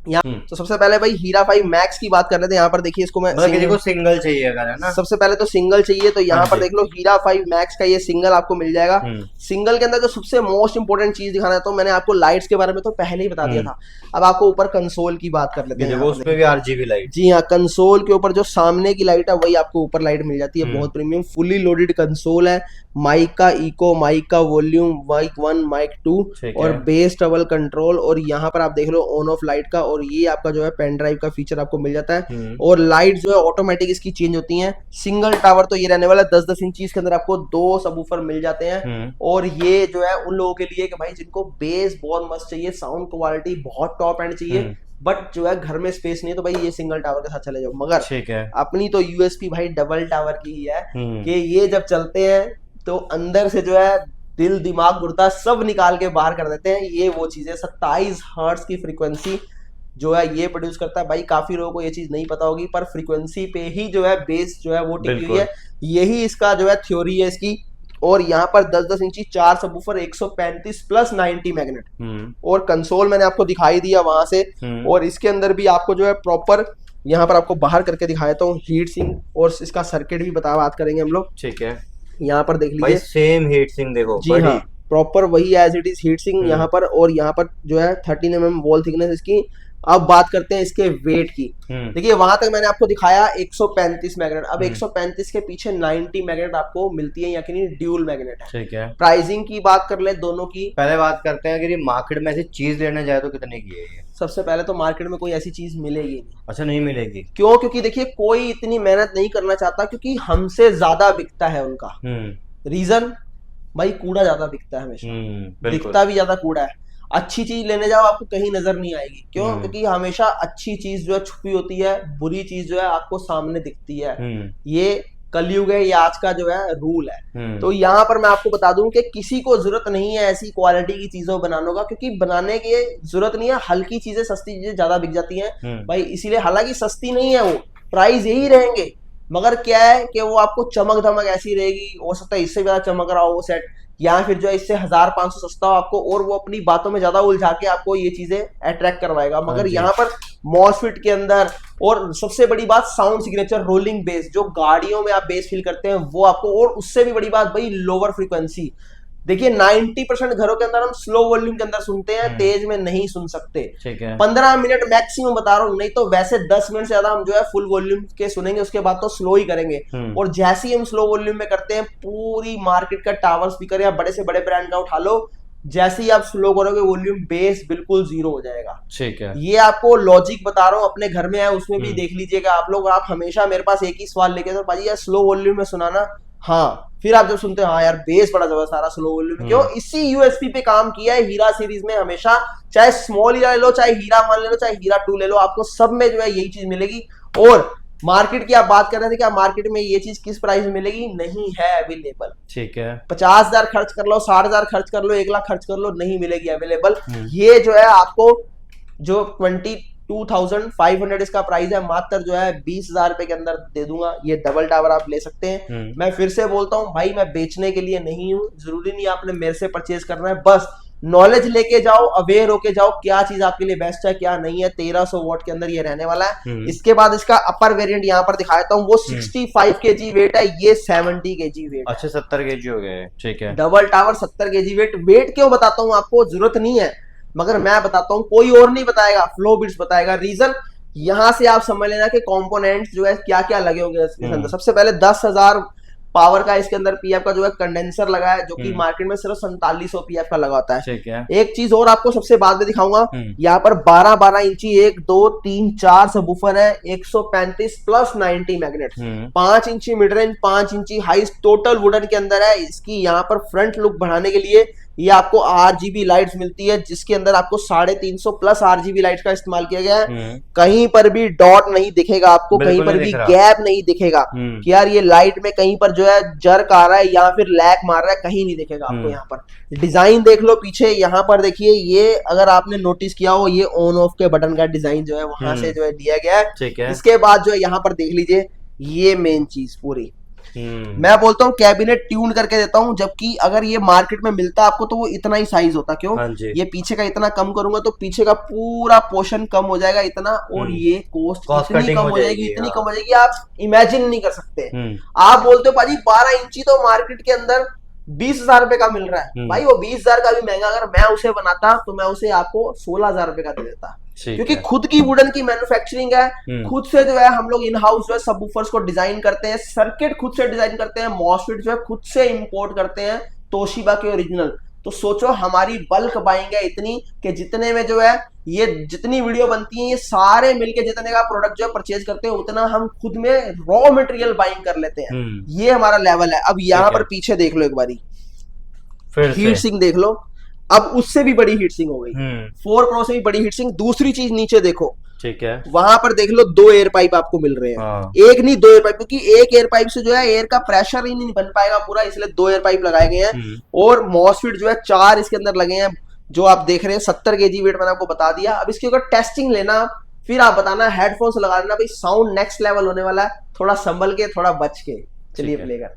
A: तो सबसे पहले भाई हीरा 5 मैक्स की बात कर लेते हैं। यहाँ पर देखिए, इसको मैं
B: किसी को सिंगल चाहिए अगर, है ना, सबसे
A: पहले तो सिंगल चाहिए तो यहाँ पर देख लो हीरा 5 मैक्स का ये सिंगल आपको मिल जाएगा। सिंगल के अंदर जो सबसे मोस्ट इंपोर्टेंट चीज दिखाना है, तो मैंने आपको लाइट्स के बारे में तो पहले ही बता दिया था। अब आपको ऊपर कंसोल की बात कर लेते हैं।
B: उसमें भी आरजीबी लाइट।
A: जी हाँ, कंसोल के ऊपर जो सामने की लाइट है वही आपको ऊपर लाइट मिल जाती है। बहुत प्रीमियम फुली लोडेड कंसोल है। माइक का इको, माइक का वॉल्यूम, माइक 1, माइक 2 और बेस ट्रबल कंट्रोल। और यहाँ पर आप देख लो ऑन ऑफ लाइट का, और ये आपका जो है पेन ड्राइव का फीचर आपको मिल जाता है। और लाइट जो है ऑटोमेटिक इसकी चेंज होती हैं। सिंगल टावर तो ये रहने वाला है 10-10 इंच। इसके अंदर आपको 2 सबवूफर मिल जाते हैं। और ये जो है उन लोगों के लिए कि भाई जिनको बेस बहुत मस्त चाहिए, साउंड क्वालिटी बहुत टॉप एंड चाहिए, बट जो है घर में स्पेस नहीं है, तो भाई ये सिंगल टावर के साथ चले जाओ। मगर ठीक है, अपनी तो यूएसपी भाई डबल टावर की ही है कि ये जब चलते हैं तो अंदर से जो है दिल, दिमाग, गुर्दा सब निकाल के बाहर कर देते हैं। ये वो चीज है। 27 हर्ट्ज की फ्रीक्वेंसी जो है ये प्रोड्यूस करता है। भाई काफी लोगों को ये चीज नहीं पता होगी, पर फ्रीक्वेंसी पे ही जो है बेस जो है वो टिकी हुई है। यही इसका जो है थ्योरी है इसकी। और यहाँ पर 10-10 इंची 4 सबवूफर, 135 प्लस 90 मैग्नेट। और कंसोल मैंने आपको दिखाई दिया वहां से। और इसके अंदर भी आपको जो है प्रॉपर, यहाँ पर आपको बाहर करके दिखाया तो हीट सिंक और इसका सर्किट भी बात करेंगे हम लोग।
B: ठीक है,
A: यहाँ पर देख लीजिए
B: सेम हीट सिंक देखो।
A: जी हाँ, प्रॉपर वही as it is heat sink यहाँ पर। और यहाँ पर जो है 13 mm वॉल थिकनेस इसकी। अब बात करते हैं इसके वेट की। देखिए वहां तक मैंने आपको दिखाया 135 मैग्नेट। अब 135 के पीछे 90 मैग्नेट आपको मिलती है, यानी ड्यूल मैग्नेट है। ठीक है, प्राइसिंग की बात कर ले दोनों की।
B: पहले बात करते हैं, अगर ये मार्केट में ऐसी चीज लेने जाए तो कितने की है ये?
A: सबसे पहले तो मार्केट में कोई ऐसी चीज मिलेगी नहीं।
B: अच्छा, नहीं मिलेगी।
A: क्यों? क्योंकि देखिए कोई इतनी मेहनत नहीं करना चाहता, क्योंकि हमसे ज्यादा बिकता है उनका। रीजन भाई, कूड़ा ज्यादा बिकता है हमेशा। बिकता भी ज्यादा कूड़ा है। अच्छी चीज लेने जाओ आपको कहीं नजर नहीं आएगी। क्यों? क्योंकि हमेशा अच्छी चीज जो है छुपी होती है, बुरी चीज जो है आपको सामने दिखती है। ये कलयुग है, ये आज का जो है रूल है। तो यहाँ पर मैं आपको बता दूं कि किसी को जरूरत नहीं है ऐसी क्वालिटी की चीजों बनाने का, क्योंकि बनाने की जरूरत नहीं है। हल्की चीजें, सस्ती चीजें ज्यादा बिक जाती हैं भाई, इसीलिए। हालांकि सस्ती नहीं है वो, प्राइस यही रहेंगे, मगर क्या है कि वो आपको चमक धमक ऐसी रहेगी। हो सकता है इससे ज्यादा चमक रहा हो वो सेट, या फिर जो है इससे 1500 सस्ता हो आपको, और वो अपनी बातों में ज्यादा उलझा के आपको ये चीजें अट्रैक्ट करवाएगा। मगर यहाँ पर मॉसफिट के अंदर, और सबसे बड़ी बात साउंड सिग्नेचर, रोलिंग बेस, जो गाड़ियों में आप बेस फील करते हैं वो आपको। और उससे भी बड़ी बात भाई लोअर फ्रीक्वेंसी। देखिए 90% घरों के अंदर हम स्लो वॉल्यूम के अंदर सुनते हैं, तेज में नहीं सुन सकते। 15 मिनट मैक्सिमम बता रहा हूँ, नहीं तो वैसे 10 मिनट से ज्यादा हम जो है फुल वॉल्यूम के सुनेंगे, उसके बाद तो स्लो ही करेंगे। और जैसे ही हम स्लो वॉल्यूम में करते हैं, पूरी मार्केट का टावर स्पीकर या बड़े से बड़े ब्रांड का उठा लो, जैसे ही आप स्लो करोगे वॉल्यूम बेस बिल्कुल जीरो हो जाएगा।
B: ठीक है,
A: ये आपको लॉजिक बता रहा हूँ, अपने घर में है उसमें भी देख लीजिएगा आप लोग। आप हमेशा मेरे पास एक ही सवाल लेके तो भाई यार स्लो वॉल्यूम में सुनाना, हाँ, फिर आप जब सुनते हो हाँ यार बेस बड़ा जबरदस्त सारा स्लो वॉल्यूम, क्यों? इसी यूएसपी पे काम किया है हीरा सीरीज में हमेशा। चाहे स्मॉल हीरा ले लो, चाहे हीरा 1 ले लो, चाहे हीरा 2 ले लो, आपको सब में जो है यही चीज मिलेगी। और मार्केट की आप बात कर रहे थे, क्या मार्केट में ये चीज किस प्राइस में मिलेगी? नहीं है अवेलेबल।
B: ठीक है,
A: 50,000 खर्च कर लो, 60,000 खर्च कर लो, 1 लाख खर्च कर लो, नहीं मिलेगी अवेलेबल। ये जो है आपको जो 22,500 इसका प्राइस है, मात्र जो है 20,000 रुपए के अंदर दे दूंगा। ये डबल टावर आप ले सकते हैं। मैं फिर से बोलता हूं भाई, मैं बेचने के लिए नहीं हूं, जरूरी नहीं आपने मेरे से परचेज करना है, बस नॉलेज लेके जाओ, अवेयर होके जाओ क्या चीज आपके लिए बेस्ट है क्या नहीं है। 1300 वॉट के अंदर ये रहने वाला है। इसके बाद इसका अपर वेरिएंट यहाँ पर दिखाता हूँ, वो 65 kg वेट है, ये 70 kg वेट।
B: अच्छा 70 kg हो गए, ठीक है।
A: Double tower 70 kg weight. Weight क्यों बताता हूँ आपको, जरूरत नहीं है मगर मैं बताता हूँ, कोई और नहीं बताएगा, फ्लो बिट्स बताएगा। रीजन यहां से आप समझ लेना कि कंपोनेंट्स जो है क्या क्या लगे होंगे इसके अंदर। सबसे पहले 10,000 पावर का इसके अंदर पीएफ का जो है कंडेंसर लगा है, जो कि मार्केट में सिर्फ 4700 पीएफ का लगा होता है।
B: ठीक है।
A: एक चीज और आपको सबसे बाद में दिखाऊंगा, यहाँ पर 12 इंची 1 2 3 4 सबवूफर है, 135 प्लस 90 मैग्नेट, 5 इंची मिड रेंज, 5 इंची हाई, टोटल वुडन के अंदर है। इसकी यहाँ पर फ्रंट लुक बढ़ाने के लिए ये आपको RGB लाइट्स मिलती है, जिसके अंदर आपको 350 प्लस RGB लाइट्स का इस्तेमाल किया गया है। कहीं पर भी डॉट नहीं दिखेगा आपको, कहीं पर भी गैप नहीं दिखेगा कि यार ये लाइट में कहीं पर जो है जर्क आ रहा है या फिर लैग मार रहा है, कहीं नहीं दिखेगा आपको। यहाँ पर डिजाइन देख लो पीछे, यहाँ पर देखिए, ये अगर आपने नोटिस किया हो, ये ऑन ऑफ के बटन का डिजाइन जो है वहां से जो है दिया गया है। इसके बाद जो है यहाँ पर देख लीजिए, ये मेन चीज पूरी मैं बोलता हूँ कैबिनेट ट्यून करके देता हूँ, जबकि अगर ये मार्केट में मिलता आपको तो वो इतना ही साइज होता। क्यों? ये पीछे का इतना कम करूंगा तो पीछे का पूरा पोर्शन कम हो जाएगा इतना, और ये कॉस्ट इतनी कम हो जाएगी, इतनी कम हो जाएगी आप इमेजिन नहीं कर सकते। आप बोलते हो भाजी 12 इंची तो मार्केट के अंदर 20,000 रुपए का मिल रहा है, भाई वो 20,000 का भी महंगा, अगर मैं उसे बनाता तो मैं उसे आपको 16,000 रुपए का दे देता, क्योंकि खुद की वुडन की मैन्युफैक्चरिंग है। खुद से जो है हम लोग इन हाउस जो है सबवूफर्स को डिजाइन करते हैं, सर्किट खुद से डिजाइन करते हैं, मॉसफेट जो है खुद से इंपोर्ट करते हैं तोशिबा के ओरिजिनल। तो सोचो हमारी बल्क बाइंग है इतनी कि जितने में जो है ये जितनी वीडियो बनती है, ये सारे मिलके जितने का प्रोडक्ट जो है परचेज करते हैं, उतना हम खुद में रॉ मटेरियल बाइंग कर लेते हैं। ये हमारा लेवल है। अब यहाँ पर पीछे देख लो एक बारी, हीट सिंक देख लो, अब उससे भी बड़ी हीट सिंक हो गई, 4 Pro से भी बड़ी हीट सिंक। दूसरी चीज नीचे देखो,
B: ठीक है,
A: वहां पर देख लो 2 एयर पाइप आपको मिल रहे हैं। एक नहीं 2 एयर पाइप, क्योंकि एक एयर पाइप से जो है एयर का प्रेशर ही नहीं बन पाएगा पूरा, इसलिए 2 एयर पाइप लगाए गए हैं। और मॉसफेट जो है 4 इसके अंदर लगे हैं, जो आप देख रहे हैं 70 kg वेट मैंने आपको बता दिया। अब इसकी अगर टेस्टिंग लेना, फिर आप बताना, हेडफोन्स लगा लेना, भाई साउंड नेक्स्ट लेवल होने वाला है। थोड़ा संभल के, थोड़ा बच के, चलिए प्ले कर।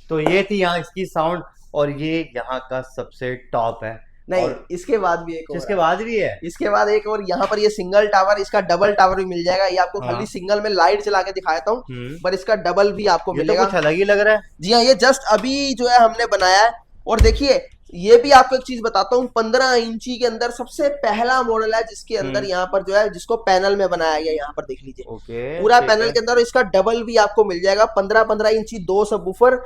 B: तो ये थी यहाँ इसकी साउंड, और ये यहाँ का सबसे टॉप है।
A: नहीं,
B: और
A: इसके बाद भी एक और,
B: इसके बाद भी है,
A: इसके बाद एक और। यहाँ पर ये सिंगल टावर, इसका डबल टावर भी मिल जाएगा। ये आपको खाली सिंगल में लाइट चला के दिखाता हूँ, पर इसका डबल भी आपको मिलेगा।
B: तो कुछ अलग ही लग रहा है।
A: जी हाँ, ये जस्ट अभी जो है हमने बनाया है। और देखिए ये भी आपको एक चीज बताता हूँ, 15 इंची के अंदर सबसे पहला मॉडल है जिसके अंदर यहाँ पर जो है, जिसको पैनल में बनाया गया, यहाँ पर देख लीजिए पूरा पैनल के अंदर। इसका डबल भी आपको मिल जाएगा, 15 इंची 2 सबवूफर,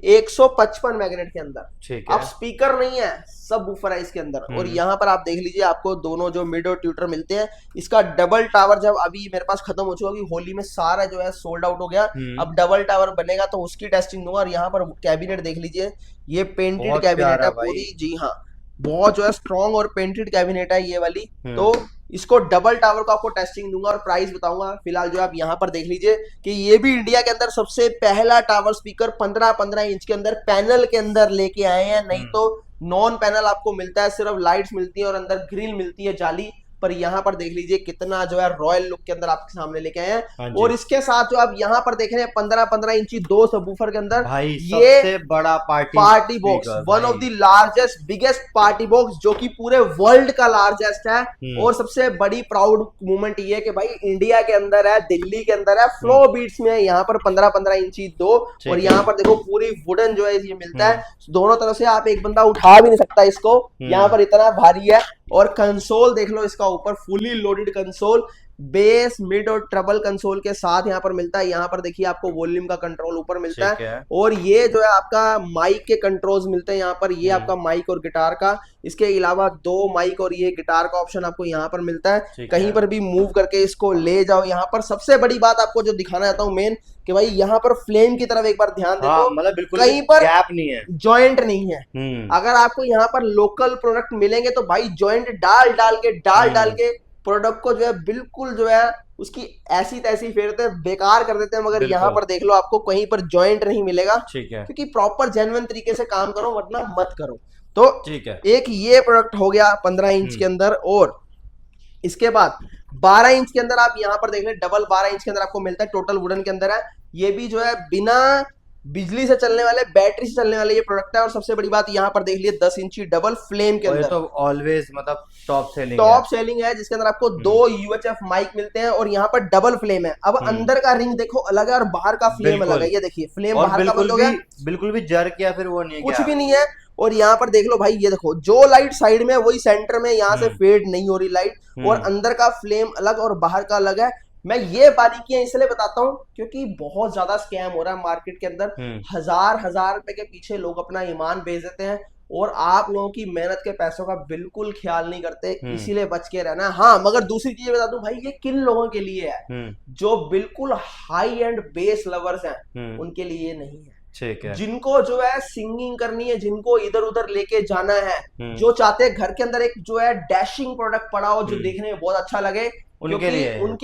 A: 155 मैग्नेट के अंदर। अब स्पीकर नहीं है, सबवूफर है इसके अंदर। और यहाँ पर आप देख लीजिए, आपको दोनों जो मिड और ट्यूटर मिलते हैं। इसका डबल टावर जब अभी मेरे पास खत्म हो चुका, होली में सारा जो है सोल्ड आउट हो गया, अब डबल टावर बनेगा तो उसकी टेस्टिंग दूंगा। और यहाँ पर कैबिनेट देख लीजिए, ये पेंटेड कैबिनेट है पूरी। जी हाँ, बहुत जो है स्ट्रॉन्ग और पेंटेड कैबिनेट है ये वाली। तो इसको डबल टावर को आपको टेस्टिंग दूंगा और प्राइस बताऊंगा। फिलहाल जो आप यहाँ पर देख लीजिए कि ये भी इंडिया के अंदर सबसे पहला टावर स्पीकर 15 इंच के अंदर पैनल के अंदर लेके आए हैं। नहीं तो नॉन पैनल आपको मिलता है, सिर्फ लाइट्स मिलती है और अंदर ग्रिल मिलती है जाली। पर यहाँ पर देख लीजिए कितना जो है रॉयल लुक के अंदर आपके सामने लेके आए
B: हाँ
A: हैं।
B: जी।
A: और इसके साथ जो आप यहाँ पर देख रहे हैं 15-15 इंची दो सबवूफर के अंदर
B: भाई
A: ये
B: सबसे बड़ा
A: party box, one of the largest biggest party box, जो कि पूरे वर्ल्ड का लार्जेस्ट है। और सबसे बड़ी प्राउड मोमेंट ये है कि भाई इंडिया के अंदर है, दिल्ली के अंदर है, फ्लो बीट्स में यहाँ पर 15-15 इंची दो, और यहाँ पर देखो पूरी वुडन जो है ये मिलता है दोनों तरफ से, आप एक बंदा उठा भी नहीं सकता इसको, यहाँ पर इतना भारी है। और कंसोल देख लो इसका ऊपर, fully loaded console, base mid और ट्रबल कंसोल के साथ यहाँ पर मिलता है। यहाँ पर देखिए आपको वॉल्यूम का कंट्रोल ऊपर मिलता है, और ये जो है आपका माइक के कंट्रोल्स मिलते हैं यहाँ पर, ये आपका माइक और गिटार का, इसके अलावा दो माइक और ये गिटार का ऑप्शन आपको यहाँ पर मिलता है। कहीं पर भी मूव करके इसको ले जाओ। यहाँ पर सबसे बड़ी बात आपको जो दिखाना चाहता हूँ मेन, कि भाई यहाँ पर फ्लेम की तरफ एक बार ध्यान देखो,
B: मतलब बिल्कुल
A: कहीं पर
B: गैप नहीं है,
A: जॉइंट नहीं है। अगर आपको यहाँ पर लोकल प्रोडक्ट मिलेंगे तो भाई जॉइंट डाल के प्रोडक्ट को जो है बिल्कुल जो है उसकी ऐसी तैसी फेरते हैं, बेकार कर देते हैं। मगर यहाँ पर देख लो आपको कहीं पर जॉइंट नहीं मिलेगा, क्योंकि प्रॉपर जेन्युइन तरीके से काम करो, वरना मत करो। तो ठीक है, एक ये प्रोडक्ट हो गया 15 इंच के अंदर। और इसके बाद 12 इंच के अंदर आप यहाँ पर देख लें, डबल 12 इंच के अंदर आपको मिलता है, टोटल वुडन के अंदर है। ये भी जो है बिना बिजली से चलने वाले, बैटरी से चलने वाले ये प्रोडक्ट है। और सबसे बड़ी बात यहाँ पर देख लिए 10 इंची डबल फ्लेम के अंदर,
B: तो ऑलवेज मतलब टॉप सेलिंग है, जिसके अंदर आपको 2 UHF माइक मिलते हैं, और यहाँ पर डबल फ्लेम है। अब अंदर का रिंग देखो अलग है और बाहर का फ्लेम अलग है। ये देखिए फ्लेम बाहर का बंद हो गया, बिल्कुल भी जर्क या फिर वो नहीं,
A: कुछ भी नहीं है। और यहाँ पर देख लो भाई, ये देखो जो लाइट साइड में वही सेंटर में, यहाँ से फेड नहीं हो रही लाइट, और अंदर का फ्लेम अलग और बाहर का अलग है। मैं ये बारीकियां इसलिए बताता हूँ क्योंकि बहुत ज्यादा स्कैम हो रहा है मार्केट के अंदर। हजार रुपए के पीछे लोग अपना ईमान बेच देते हैं, और आप लोगों की मेहनत के पैसों का बिल्कुल ख्याल नहीं करते, इसीलिए बच के रहना। हाँ, मगर दूसरी चीज बता दूं भाई, ये किन लोगों के लिए है, जो बिल्कुल हाई एंड बेस लवर्स हैं, उनके लिए नहीं है। ठीक है, जिनको जो है सिंगिंग करनी है, जिनको इधर उधर लेके जाना है, जो चाहते हैं घर के अंदर एक जो है डैशिंग प्रोडक्ट पड़ा हो, जो देखने में बहुत अच्छा लगे, उनके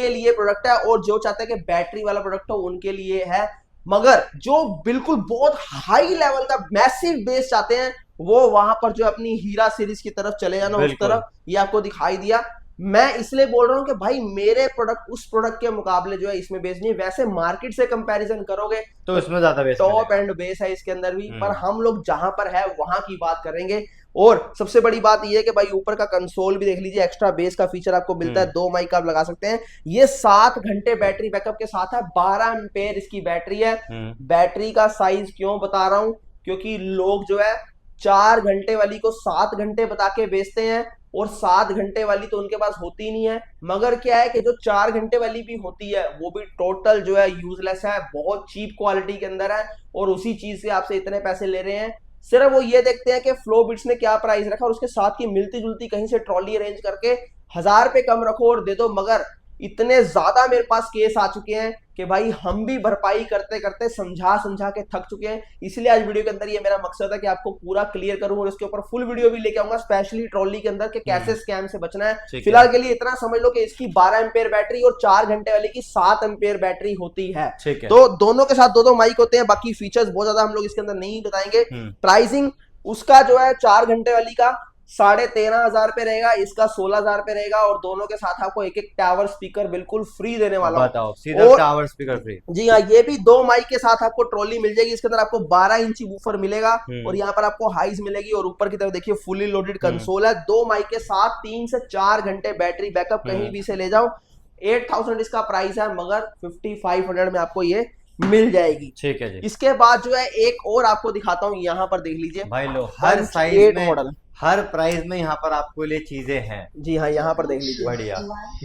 A: लिए प्रोडक्ट है। और जो चाहते हैं कि बैटरी वाला प्रोडक्ट हो, उनके लिए है। मगर जो बिल्कुल बहुत हाई लेवल का मैसिव बेस चाहते हैं, वो वहां पर जो अपनी हीरा सीरीज की तरफ चले जाना, उस तरफ। ये आपको दिखाई दिया। मैं इसलिए बोल रहा हूं कि भाई मेरे प्रोडक्ट उस प्रोडक्ट के मुकाबले जो है इसमें बेस नहीं है। वैसे मार्केट से कंपैरिजन करोगे
B: तो इसमें ज्यादा बेस,
A: टॉप एंड बेस है इसके अंदर भी, पर हम लोग जहां पर है वहां की बात करेंगे। और सबसे बड़ी बात यह है कि भाई ऊपर का कंसोल भी देख लीजिए, एक्स्ट्रा बेस का फीचर आपको मिलता है, 2 माइक आप लगा सकते हैं। ये 7 घंटे बैटरी बैकअप के साथ है, 12 एम्पेयर इसकी बैटरी है। बैटरी का साइज क्यों बता रहा हूं, क्योंकि लोग जो है 4 घंटे वाली को 7 घंटे बता के बेचते हैं, और 7 घंटे वाली तो उनके पास होती नहीं है। मगर क्या है कि जो 4 घंटे वाली भी होती है वो भी टोटल जो है यूजलेस है, बहुत चीप क्वालिटी के अंदर है, और उसी चीज से आपसे इतने पैसे ले रहे हैं। सिर्फ वो ये देखते हैं कि फ्लो बिट्स ने क्या प्राइस रखा, और उसके साथ की मिलती जुलती कहीं से ट्रॉली अरेंज करके 1000 रुपए कम रखो और दे दो। मगर इतने ज्यादा मेरे पास केस आ चुके हैं कि भाई हम भी भरपाई करते करते समझा के थक चुके हैं। इसलिए आज वीडियो के अंदर ये मेरा मकसद है कि आपको पूरा क्लियर करूं, और इसके ऊपर फुल वीडियो भी लेके आऊंगा, स्पेशली ट्रॉली के अंदर, कि कैसे स्कैम से बचना है। फिलहाल के लिए इतना समझ लो कि इसकी 12 एम्पेयर बैटरी और 4 घंटे वाली की 7 एम्पेयर बैटरी होती है। तो दोनों के साथ दो माइक होते हैं। बाकी फीचर्स बहुत ज्यादा हम लोग इसके अंदर नहीं बताएंगे। प्राइसिंग उसका जो है 4 घंटे वाली का 13,500 रुपए रहेगा, इसका 16,000 रुपए रहेगा, और दोनों के साथ आपको एक टावर स्पीकर बिल्कुल फ्री देने वाला हूं।
B: बताओ, सीधा टावर स्पीकर फ्री।
A: जी हाँ, ये भी 2 माइक के साथ आपको ट्रॉली मिल जाएगी। इसके अंदर आपको 12 इंची वूफर मिलेगा, और यहाँ पर आपको हाइज मिलेगी, और ऊपर की तरफ देखिए फुली लोडेड कंसोल है। 2 माइक के साथ 3 से 4 घंटे बैटरी बैकअप, कहीं भी से ले जाओ। 8,000 इसका प्राइस है, मगर 5500 में आपको ये मिल जाएगी। ठीक है जी। इसके बाद जो है एक और आपको दिखाता हूँ, यहाँ पर देख लीजिए
B: भाई लो, हर साइज में, मॉडल, हर प्राइस में यहाँ पर आपको लिए चीजें हैं। जी हाँ, यहाँ पर देख लीजिए, बढ़िया,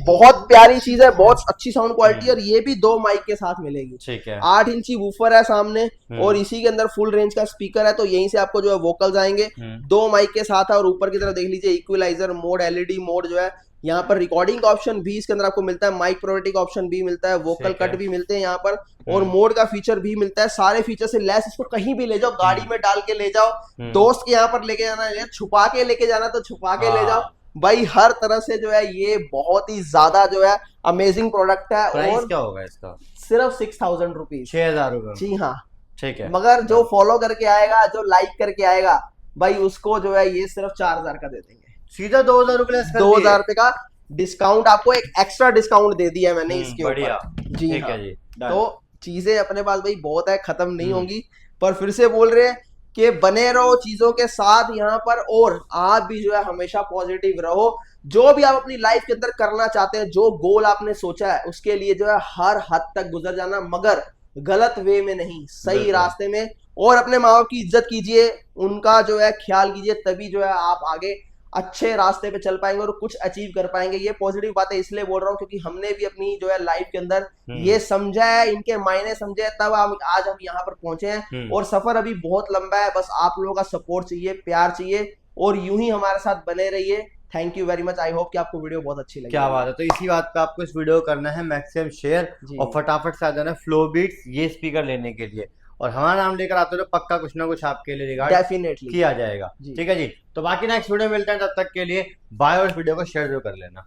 A: बहुत प्यारी चीज है, बहुत अच्छी साउंड क्वालिटी, और ये भी 2 माइक के साथ मिलेगी। ठीक है, 8 इंची वूफर है सामने, और इसी के अंदर फुल रेंज का स्पीकर है, तो यहीं से आपको जो है वोकल्स आएंगे। 2 माइक के साथ है, और ऊपर की तरफ देख लीजिए इक्विलाइजर मोड, LED मोड जो है, यहाँ पर रिकॉर्डिंग का ऑप्शन भी इसके अंदर आपको मिलता है, माइक प्रोटेक्टिव का ऑप्शन भी मिलता है, वोकल कट भी मिलते हैं यहाँ पर, और मोड का फीचर भी मिलता है। सारे फीचर से लेस, इसको कहीं भी ले जाओ, गाड़ी में डाल के ले जाओ, दोस्त के यहाँ पर लेके जाना है, छुपा के लेके जाना तो छुपा के ले जाओ भाई। हर तरह से जो है ये बहुत ही ज्यादा जो है अमेजिंग प्रोडक्ट है।
B: और क्या होगा इसका?
A: सिर्फ 6,000 रुपीज,
B: 6,000 रुपए।
A: जी हाँ,
B: ठीक है।
A: मगर जो फॉलो करके आएगा, जो लाइक करके आएगा भाई, उसको जो है ये सिर्फ 4,000 का दे देंगे,
B: सीधा 2,000 रुपए,
A: 2,000 रुपए का। डिस्काउंट आपको एक एक्स्ट्रा डिस्काउंट दे दिया मैंने इसके
B: बढ़िया
A: ऊपर। जी
B: ठीक
A: हाँ।
B: है जी।
A: तो चीजें अपने पास भाई बहुत है, खत्म नहीं होंगी, पर फिर से बोल रहे हैं कि बने रहो चीजों के साथ यहाँ पर, और आप भी जो है हमेशा पॉजिटिव रहो। जो भी आप अपनी लाइफ के अंदर करना चाहते हैं, जो गोल आपने सोचा है, उसके लिए जो है हर हद तक गुजर जाना, मगर गलत वे में नहीं, सही रास्ते में। और अपने माँ बाप की इज्जत कीजिए, उनका जो है ख्याल कीजिए, तभी जो है आप आगे अच्छे रास्ते पे चल पाएंगे और कुछ अचीव कर पाएंगे। ये पॉजिटिव बातें इसलिए बोल रहा हूँ क्योंकि हमने भी अपनी जो है लाइफ के अंदर ये समझा है, इनके मायने समझे, तब हम आज हम यहाँ पर पहुंचे हैं। और सफर अभी बहुत लंबा है, बस आप लोगों का सपोर्ट चाहिए, प्यार चाहिए, और यूं ही हमारे साथ बने रहिए। Thank you very much. I hope कि आपको वीडियो बहुत अच्छी लगी।
B: क्या बात है। तो इसी बात पे आपको इस वीडियो को करना है मैक्सिमम शेयर, और फटाफट से आ जाना फ्लो बीट्स ये स्पीकर लेने के लिए, और हमारा नाम लेकर आते हो तो पक्का कुछ ना कुछ आपके लिए रिगार्ड
A: डेफिनेटली
B: किया जाएगा। ठीक है जी। तो बाकी नेक्स्ट वीडियो मिलते हैं, तब तक के लिए बाय, और इस वीडियो को शेयर जरूर कर लेना।